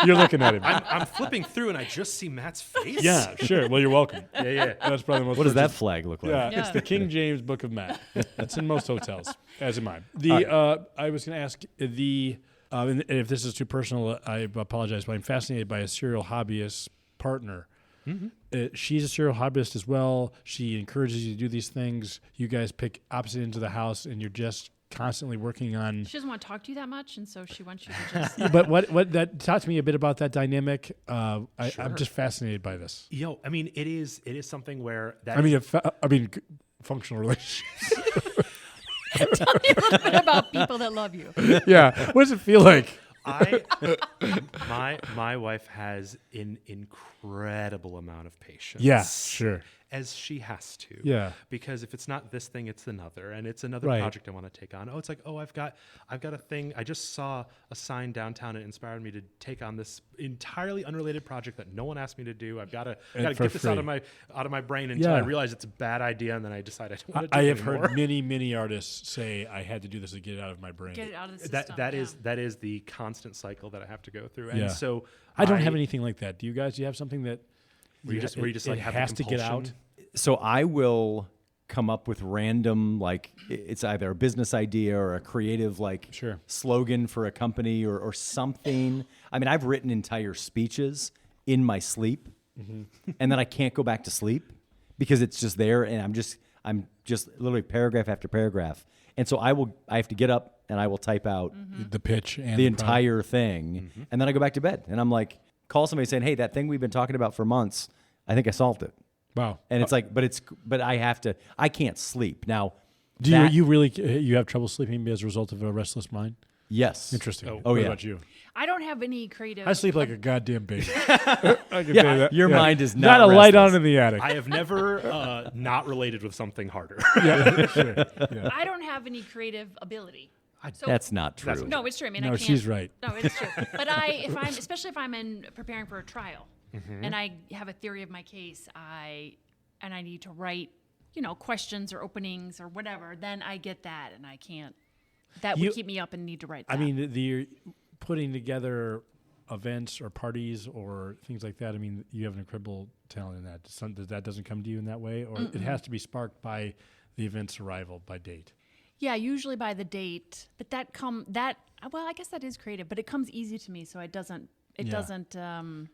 Speaker 3: You're looking at him.
Speaker 4: I'm flipping through and I just see Matt's face.
Speaker 3: Yeah, sure. Well, you're welcome.
Speaker 4: yeah.
Speaker 3: That's probably the most.
Speaker 1: What does that flag look like?
Speaker 3: Yeah,
Speaker 2: Yeah.
Speaker 3: it's the King James Book of Matt. That's in most hotels, as in mine. I was going to ask and if this is too personal, I apologize, but I'm fascinated by a serial hobbyist partner. She's a serial hobbyist as well. She encourages you to do these things. You guys pick opposite ends of the house, and you're just constantly working on.
Speaker 2: She doesn't want to talk to you that much, and so she wants you to just.
Speaker 3: But what that talk to me a bit about that dynamic.
Speaker 4: Sure.
Speaker 3: I'm just fascinated by this.
Speaker 4: I mean, it is something where that.
Speaker 3: Functional relationships.
Speaker 2: Tell me a little bit about people that love you.
Speaker 3: Yeah. What does it feel like?
Speaker 4: My wife has an incredible amount of patience.
Speaker 3: Yeah, sure.
Speaker 4: As she has to.
Speaker 3: Yeah.
Speaker 4: Because if it's not this thing, it's another, and it's another
Speaker 3: Right.
Speaker 4: project I want to take on. Oh, it's like, I've got a thing. I just saw a sign downtown. It inspired me to take on this entirely unrelated project that no one asked me to do. I've got to
Speaker 3: And for
Speaker 4: get this out
Speaker 3: free.
Speaker 4: of my brain until I
Speaker 3: Yeah.
Speaker 4: realize it's a bad idea, and then I decide I don't want to do
Speaker 3: I
Speaker 4: it
Speaker 3: have
Speaker 4: anymore.
Speaker 3: heard many artists say I had to do this to get it out of my brain.
Speaker 2: Get it out of the system.
Speaker 4: That is the constant cycle that I have to go through. And
Speaker 3: Yeah.
Speaker 4: so
Speaker 3: I don't have anything like that. Do you guys? Do you have something that
Speaker 4: where you just like
Speaker 3: it
Speaker 4: have
Speaker 3: has
Speaker 4: the
Speaker 3: to get out?
Speaker 4: compulsion?
Speaker 1: So I will come up with random, like it's either a business idea or a creative
Speaker 3: Sure.
Speaker 1: slogan for a company or something. I mean, I've written entire speeches in my sleep, and then I can't go back to sleep because it's just there, and I'm just literally paragraph after paragraph. And so I have to get up and I will type out
Speaker 3: The pitch and
Speaker 1: the
Speaker 3: product?
Speaker 1: entire thing, and then I go back to bed, and I'm like, call somebody saying, "Hey, that thing we've been talking about for months, I think I solved it."
Speaker 3: Wow.
Speaker 1: And it's like, but I can't sleep now.
Speaker 3: Do
Speaker 1: that-
Speaker 3: you really you have trouble sleeping as a result of a restless mind?
Speaker 1: Yes.
Speaker 3: Interesting.
Speaker 1: Oh,
Speaker 3: What
Speaker 1: yeah.
Speaker 3: about you?
Speaker 2: I don't have any creative.
Speaker 3: I sleep like a goddamn baby. I can
Speaker 1: Yeah,
Speaker 3: say that.
Speaker 1: your mind is
Speaker 3: not
Speaker 1: not
Speaker 3: a light
Speaker 1: restless.
Speaker 3: on in the attic.
Speaker 4: I have never not related with something harder.
Speaker 3: Yeah, sure. Yeah.
Speaker 2: I don't have any creative ability. So,
Speaker 1: That's not true.
Speaker 4: That's-
Speaker 2: no, it's true. I mean, I
Speaker 3: No,
Speaker 2: can't.
Speaker 3: she's right.
Speaker 2: No, it's true. But especially if I'm preparing for a trial, and I have a theory of my case, and I need to write, questions or openings or whatever, then I get that, and I can't that would keep me up and need to write that.
Speaker 3: I mean, the putting together events or parties or things like that. I mean, you have an incredible talent in that. That doesn't come to you in that way, or it has to be sparked by the event's arrival by date.
Speaker 2: Yeah, usually by the date, but well, I guess that is creative, but it comes easy to me, so it doesn't.
Speaker 3: The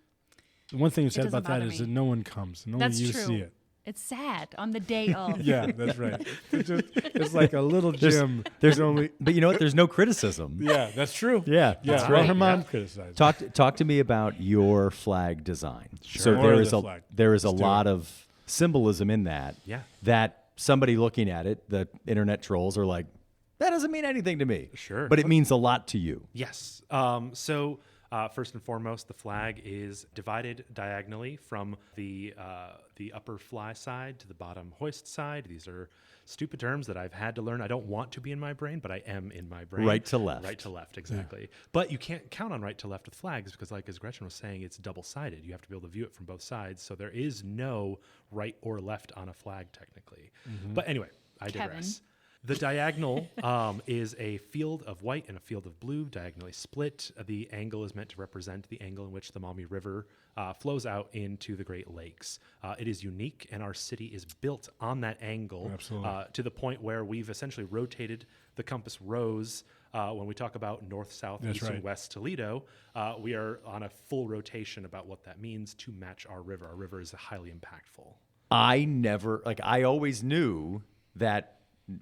Speaker 3: one thing said about that is that no one comes. No one you see it.
Speaker 2: It's sad on the day of.
Speaker 3: Yeah, that's right. It's like a little gym.
Speaker 1: There's only, but you know what? There's no criticism.
Speaker 3: Yeah, that's true.
Speaker 1: Yeah,
Speaker 3: That's
Speaker 1: right.
Speaker 3: Well, her mom criticized.
Speaker 1: Talk to me about your flag design.
Speaker 3: Sure.
Speaker 1: So
Speaker 3: More of the
Speaker 1: there
Speaker 3: flag.
Speaker 1: is a
Speaker 3: Let's do
Speaker 1: lot
Speaker 3: it.
Speaker 1: of symbolism in that.
Speaker 4: Yeah.
Speaker 1: That somebody looking at it, the internet trolls are like, that doesn't mean anything to me.
Speaker 4: Sure.
Speaker 1: But it means a lot to you.
Speaker 4: Yes. First and foremost, the flag is divided diagonally from the upper fly side to the bottom hoist side. These are stupid terms that I've had to learn. I don't want to be in my brain, but I am in my brain.
Speaker 1: Right to left.
Speaker 4: Right to left, exactly. But you can't count on right to left with flags because, like as Gretchen was saying, it's double-sided. You have to be able to view it from both sides. So there is no right or left on a flag technically. But anyway, I digress. The diagonal is a field of white and a field of blue, diagonally split. The angle is meant to represent the angle in which the Maumee River flows out into the Great Lakes. It is unique, and our city is built on that angle to the point where we've essentially rotated the compass rose. When we talk about north, south, east, and west Toledo, we are on a full rotation about what that means to match our river. Our river is highly impactful.
Speaker 1: I always knew that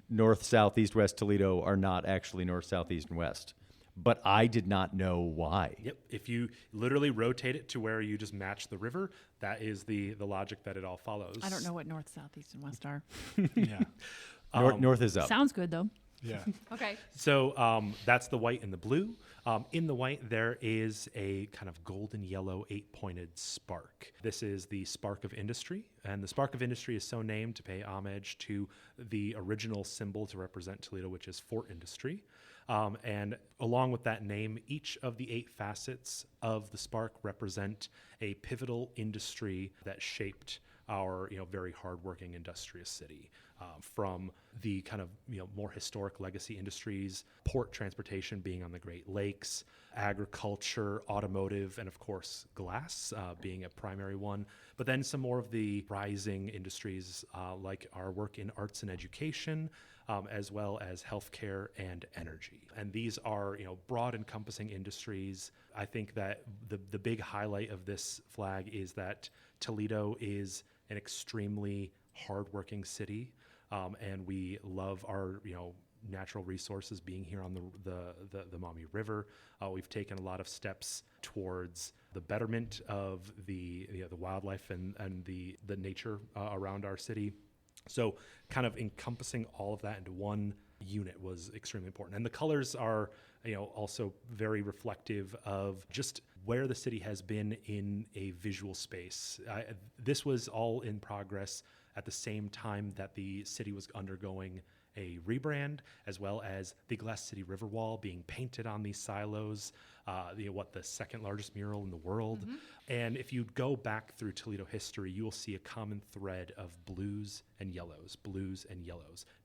Speaker 1: north, south, east, west Toledo are not actually north, south, east, and west. But I did not know why.
Speaker 4: Yep. If you literally rotate it to where you just match the river, that is the logic that it all follows.
Speaker 2: I don't know what north, south, east, and west are.
Speaker 3: Yeah.
Speaker 1: North is up.
Speaker 2: Sounds good, though.
Speaker 3: Yeah.
Speaker 2: Okay.
Speaker 4: So that's the white and the blue. In the white, there is a kind of golden yellow 8-pointed spark. This is the spark of industry. And the spark of industry is so named to pay homage to the original symbol to represent Toledo, which is Fort Industry. And along with that name, each of the 8 facets of the spark represent a pivotal industry that shaped our very hardworking industrious city. From the kind of more historic legacy industries, port transportation being on the Great Lakes, agriculture, automotive, and of course glass being a primary one. But then some more of the rising industries like our work in arts and education, as well as healthcare and energy. And these are broad encompassing industries. I think that the big highlight of this flag is that Toledo is an extremely hardworking city. And we love our, natural resources being here on the Maumee River. We've taken a lot of steps towards the betterment of the wildlife and the nature around our city. So kind of encompassing all of that into one unit was extremely important. And the colors are, also very reflective of just where the city has been in a visual space. This was all in progress at the same time that the city was undergoing a rebrand, as well as the Glass City Riverwall being painted on these silos, the second largest mural in the world. And if you go back through Toledo history, you will see a common thread of blues and yellows,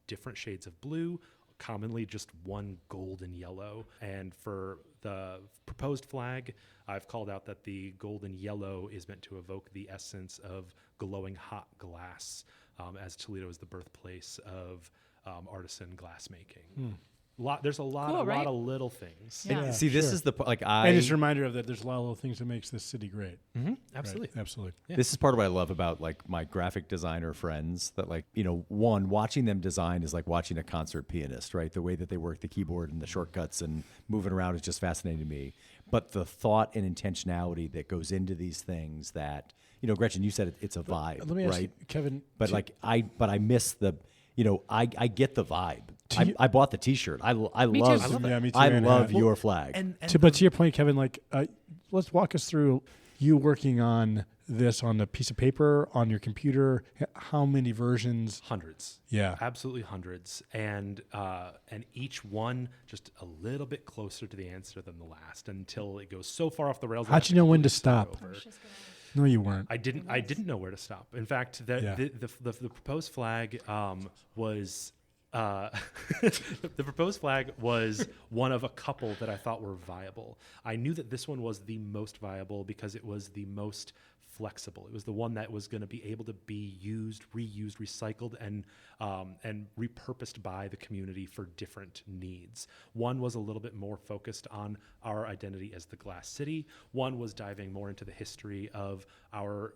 Speaker 4: different shades of blue, commonly just one golden yellow. And for the proposed flag, I've called out that the golden yellow is meant to evoke the essence of glowing hot glass, as Toledo is the birthplace of artisan glassmaking. There's a lot of little things.
Speaker 2: Yeah.
Speaker 1: See, this is the
Speaker 3: And just a reminder of that there's a lot of little things that makes this city great.
Speaker 4: Absolutely.
Speaker 3: Right. Absolutely.
Speaker 4: Yeah.
Speaker 1: This is part of what I love about my graphic designer friends, that watching them design is like watching a concert pianist, right? The way that they work the keyboard and the shortcuts and moving around is just fascinating to me. But the thought and intentionality that goes into these things that, Gretchen, you said it's a vibe,
Speaker 3: Let me ask
Speaker 1: right?
Speaker 3: you, Kevin.
Speaker 1: But I miss the, I get the vibe. I bought the T-shirt. I love
Speaker 3: too. Yeah, me too,
Speaker 1: I
Speaker 3: man.
Speaker 1: love
Speaker 3: Well,
Speaker 1: your flag.
Speaker 3: But to your point, Kevin, let's walk us through you working on this on a piece of paper, on your computer. How many versions?
Speaker 4: Hundreds.
Speaker 3: Yeah.
Speaker 4: Absolutely hundreds. And each one just a little bit closer to the answer than the last, until it goes so far off the rails.
Speaker 3: How'd you know when to stop?
Speaker 4: Over.
Speaker 3: No, you weren't.
Speaker 4: I didn't know where to stop. In fact, the proposed flag was the proposed flag was one of a couple that I thought were viable. I knew that this one was the most viable because it was the most flexible. It was the one that was going to be able to be used, reused, recycled, and repurposed by the community for different needs. One was a little bit more focused on our identity as the Glass City. One was diving more into the history of our,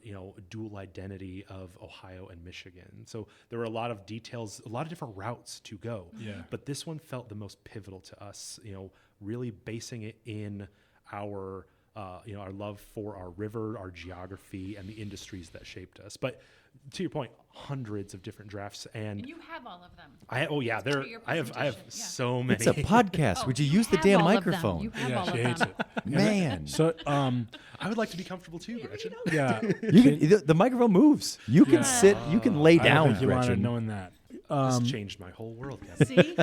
Speaker 4: dual identity of Ohio and Michigan. So there were a lot of details, a lot of different routes to go.
Speaker 3: Yeah.
Speaker 4: But this one felt the most pivotal to us, really basing it in our our love for our river, our geography, and the industries that shaped us. But to your point, hundreds of different drafts, and
Speaker 2: You have all of them.
Speaker 4: I have
Speaker 2: Yeah.
Speaker 4: so many.
Speaker 1: It's a podcast. Would you use the
Speaker 2: have
Speaker 1: damn
Speaker 2: all of them.
Speaker 1: microphone?
Speaker 2: You have
Speaker 3: Yeah,
Speaker 2: all
Speaker 3: she
Speaker 2: of
Speaker 3: hates
Speaker 2: them.
Speaker 3: it.
Speaker 1: Man.
Speaker 3: So,
Speaker 4: I would like to be comfortable too, Gretchen.
Speaker 3: yeah.
Speaker 1: The microphone moves. You can
Speaker 3: Yeah.
Speaker 1: sit. You can lay
Speaker 3: I don't
Speaker 1: down,
Speaker 3: think you wanted
Speaker 1: Gretchen.
Speaker 3: knowing that.
Speaker 4: This changed my whole world, Kevin.
Speaker 2: See?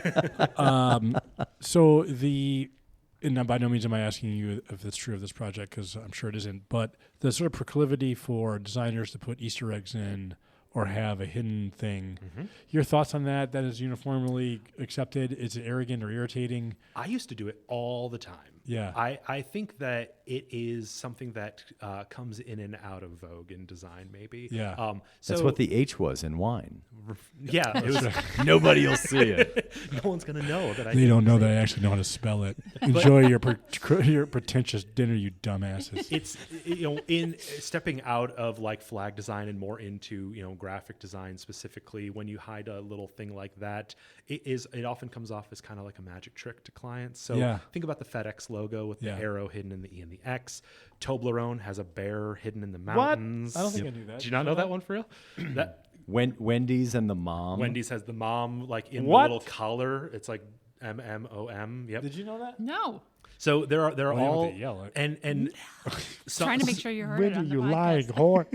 Speaker 3: So and by no means am I asking you if it's true of this project, because I'm sure it isn't, but the sort of proclivity for designers to put Easter eggs in or have a hidden thing. Your thoughts on that? That is uniformly accepted? Is it arrogant or irritating?
Speaker 4: I used to do it all the time.
Speaker 3: Yeah.
Speaker 4: I think that it is something that comes in and out of vogue in design, maybe.
Speaker 3: Yeah.
Speaker 4: So
Speaker 1: That's what the H was in wine.
Speaker 4: yeah, it was.
Speaker 1: Nobody will see it.
Speaker 4: No one's gonna know that I.
Speaker 3: They don't know that I actually know how to spell it. Enjoy your pretentious dinner, you dumbasses.
Speaker 4: It's in stepping out of like flag design and more into graphic design specifically. When you hide a little thing like that, it often comes off as kind of like a magic trick to clients. So
Speaker 3: Yeah.
Speaker 4: think about the FedEx logo with
Speaker 3: Yeah.
Speaker 4: the arrow hidden in the E and the X. Toblerone has a bear hidden in the mountains.
Speaker 3: I don't think I knew that.
Speaker 4: Did you not know that one for real? That
Speaker 1: Wendy's and the mom.
Speaker 4: Wendy's has the mom like in
Speaker 3: What?
Speaker 4: the little collar. It's like MMOM. Yep.
Speaker 3: Did you know that?
Speaker 2: No.
Speaker 4: So there are
Speaker 3: Well, you don't
Speaker 4: all
Speaker 3: have to yell it.
Speaker 4: and some,
Speaker 2: Trying to make sure you heard it on the podcast.
Speaker 3: whore.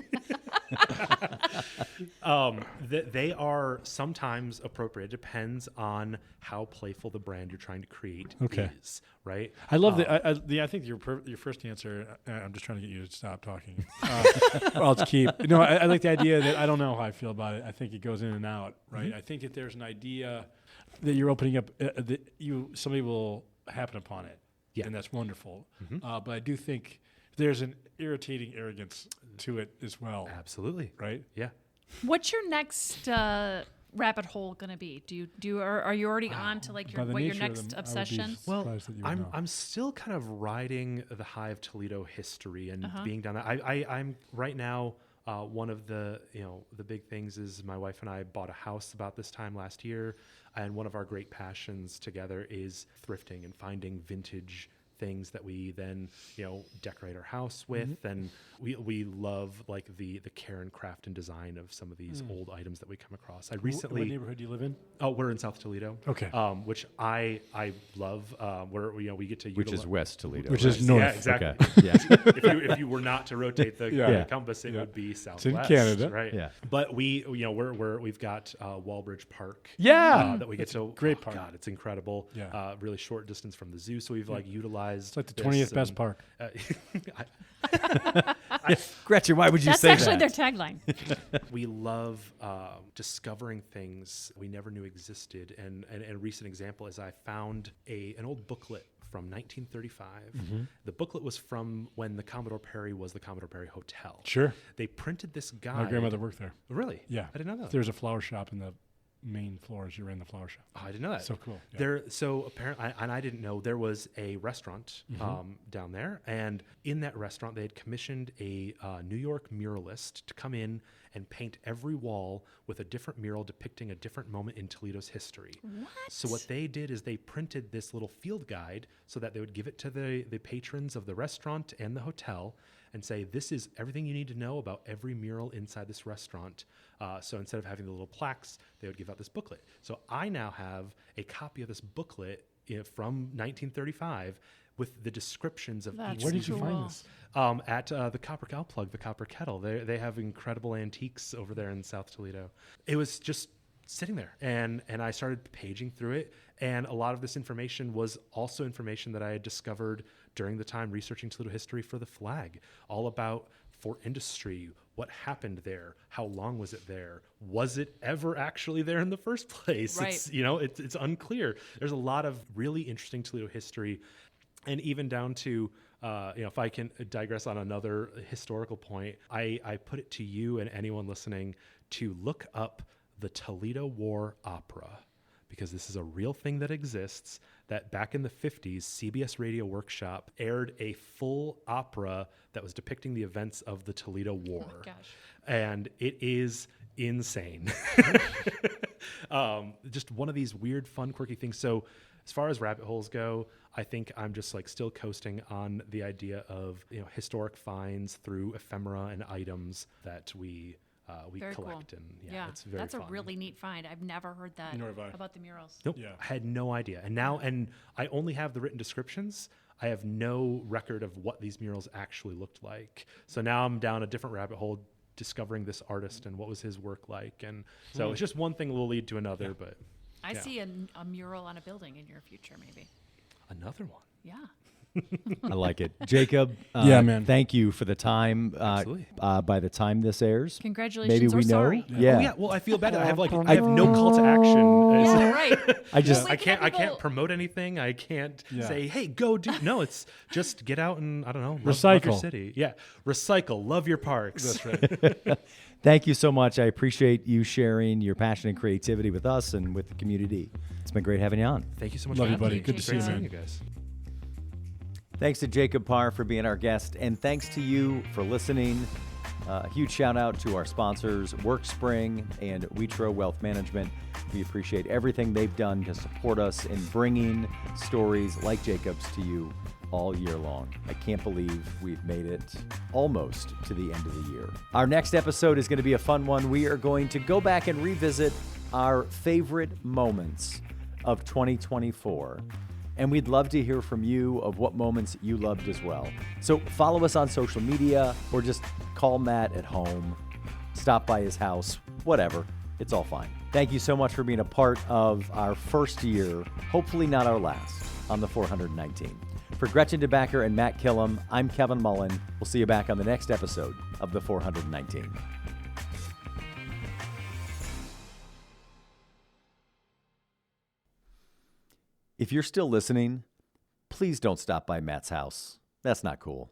Speaker 4: they are sometimes appropriate. It depends on how playful the brand you're trying to create
Speaker 3: Okay.
Speaker 4: is, right?
Speaker 3: I love I think your first answer. I'm just trying to get you to stop talking. I'll just keep. No, I like the idea that I don't know how I feel about it. I think it goes in and out, right? I think that there's an idea that you're opening up that somebody will happen upon it, and that's wonderful. But I do think there's an irritating arrogance to it as well,
Speaker 4: Absolutely.
Speaker 3: right?
Speaker 4: Yeah.
Speaker 2: What's your next rabbit hole going to be? Are you already on to like
Speaker 3: By the
Speaker 2: your
Speaker 3: nature of
Speaker 2: next
Speaker 3: them, I would be
Speaker 2: obsession?
Speaker 4: Well,
Speaker 3: surprised that you would know.
Speaker 4: I'm still kind of riding the high of Toledo history and being down there. I'm right now. One of the the big things is my wife and I bought a house about this time last year, and one of our great passions together is thrifting and finding vintage things that we then decorate our house with, and we love like the care and craft and design of some of these old items that we come across. I recently
Speaker 3: What neighborhood do you live in?
Speaker 4: we're in South Toledo,
Speaker 3: Okay.
Speaker 4: which I love, where we get to
Speaker 1: which is
Speaker 4: utilize.
Speaker 1: West Toledo.
Speaker 3: Which
Speaker 1: right?
Speaker 3: is north.
Speaker 4: Yeah, exactly.
Speaker 1: Okay. Yeah.
Speaker 4: if you were not to rotate the
Speaker 3: Yeah.
Speaker 4: compass, it
Speaker 3: Yeah.
Speaker 4: would be
Speaker 3: in
Speaker 4: southwest.
Speaker 3: Canada.
Speaker 4: right?
Speaker 1: Yeah.
Speaker 4: But we've got Walbridge Park.
Speaker 3: Yeah.
Speaker 4: that we get to.
Speaker 3: great
Speaker 4: oh,
Speaker 3: park.
Speaker 4: God, it's incredible.
Speaker 3: Yeah.
Speaker 4: Really short distance from the zoo, so we've like utilized.
Speaker 3: It's like the
Speaker 4: this
Speaker 3: 20th best
Speaker 4: and,
Speaker 3: park.
Speaker 1: Gretchen, why would you
Speaker 2: That's
Speaker 1: say
Speaker 2: actually
Speaker 1: that?
Speaker 2: their tagline.
Speaker 4: We love discovering things we never knew existed. And a recent example is I found an old booklet from 1935. The booklet was from when the Commodore Perry was the Commodore Perry Hotel.
Speaker 3: Sure.
Speaker 4: They printed this guide.
Speaker 3: My grandmother worked there.
Speaker 4: Really?
Speaker 3: Yeah.
Speaker 4: I didn't know that.
Speaker 3: There's a flower shop in the main floors. You ran the flower shop.
Speaker 4: Oh, I didn't know that.
Speaker 3: So cool. Yeah.
Speaker 4: So apparently, and I didn't know, there was a restaurant down there, and in that restaurant they had commissioned a New York muralist to come in and paint every wall with a different mural depicting a different moment in Toledo's history.
Speaker 2: What?
Speaker 4: So what they did is they printed this little field guide so that they would give it to the patrons of the restaurant and the hotel and say, this is everything you need to know about every mural inside this restaurant. So instead of having the little plaques, they would give out this booklet. So I now have a copy of this booklet from 1935 with the descriptions of
Speaker 2: That's
Speaker 4: each.
Speaker 3: Where did you
Speaker 2: cool.
Speaker 3: find this?
Speaker 4: At the Copper Cow Plug, the Copper Kettle. They have incredible antiques over there in South Toledo. It was just sitting there, and I started paging through it, and a lot of this information was also information that I had discovered during the time researching Toledo history for the flag, all about for industry. What happened there? How long was it there? Was it ever actually there in the first place?
Speaker 2: Right.
Speaker 4: It's unclear. There's a lot of really interesting Toledo history, and even down to if I can digress on another historical point, I put it to you and anyone listening to look up the Toledo War Opera, because this is a real thing that exists, that back in the 50s, CBS Radio Workshop aired a full opera that was depicting the events of the Toledo War.
Speaker 2: Oh my gosh.
Speaker 4: And it is insane. Just one of these weird, fun, quirky things. So as far as rabbit holes go, I think I'm just like still coasting on the idea of, historic finds through ephemera and items that we
Speaker 2: Very
Speaker 4: collect.
Speaker 2: cool.
Speaker 4: And
Speaker 2: Yeah,
Speaker 4: it's very
Speaker 2: that's
Speaker 4: fun.
Speaker 2: a really neat find. I've never heard that
Speaker 3: Nor have I.
Speaker 2: about the murals.
Speaker 4: Nope.
Speaker 3: Yeah.
Speaker 4: I had no idea. And I only have the written descriptions. I have no record of what these murals actually looked like. So now I'm down a different rabbit hole discovering this artist and what was his work like. And so it's just one thing will lead to another, but
Speaker 2: I
Speaker 4: yeah.
Speaker 2: see a mural on a building in your future, maybe.
Speaker 4: Another one.
Speaker 2: Yeah.
Speaker 1: I like it. Jacob,
Speaker 3: Yeah, man.
Speaker 1: thank you for the time.
Speaker 4: Absolutely.
Speaker 1: By the time this airs,
Speaker 2: Congratulations
Speaker 1: maybe
Speaker 2: or
Speaker 1: we know.
Speaker 2: sorry.
Speaker 1: Yeah.
Speaker 4: Oh yeah. Well, I feel bad. I have no call to action.
Speaker 2: Yeah, right.
Speaker 1: I just
Speaker 2: Well,
Speaker 4: I can't
Speaker 2: people-
Speaker 4: promote anything. I can't
Speaker 3: Yeah.
Speaker 4: say, hey, go do. No, it's just get out and I don't know, love your
Speaker 3: Recycle.
Speaker 4: city. Yeah, recycle. Love your parks.
Speaker 3: That's right.
Speaker 1: thank you so much. I appreciate you sharing your passion and creativity with us and with the community. It's been great having you on.
Speaker 4: Thank you so much.
Speaker 3: Love
Speaker 4: for
Speaker 3: you,
Speaker 4: having
Speaker 3: buddy.
Speaker 4: me.
Speaker 3: Good to
Speaker 4: It's
Speaker 3: see you,
Speaker 4: great
Speaker 3: man.
Speaker 4: seeing you guys.
Speaker 1: Thanks to Jacob Parr for being our guest, and thanks to you for listening. A huge shout out to our sponsors, WorkSpring and Wetro Wealth Management. We appreciate everything they've done to support us in bringing stories like Jacob's to you all year long. I can't believe we've made it almost to the end of the year. Our next episode is going to be a fun one. We are going to go back and revisit our favorite moments of 2024. And we'd love to hear from you of what moments you loved as well. So follow us on social media or just call Matt at home, stop by his house, whatever. It's all fine. Thank you so much for being a part of our first year, hopefully not our last, on the 419. For Gretchen DeBacker and Matt Killam, I'm Kevin Mullen. We'll see you back on the next episode of the 419. If you're still listening, please don't stop by Matt's house. That's not cool.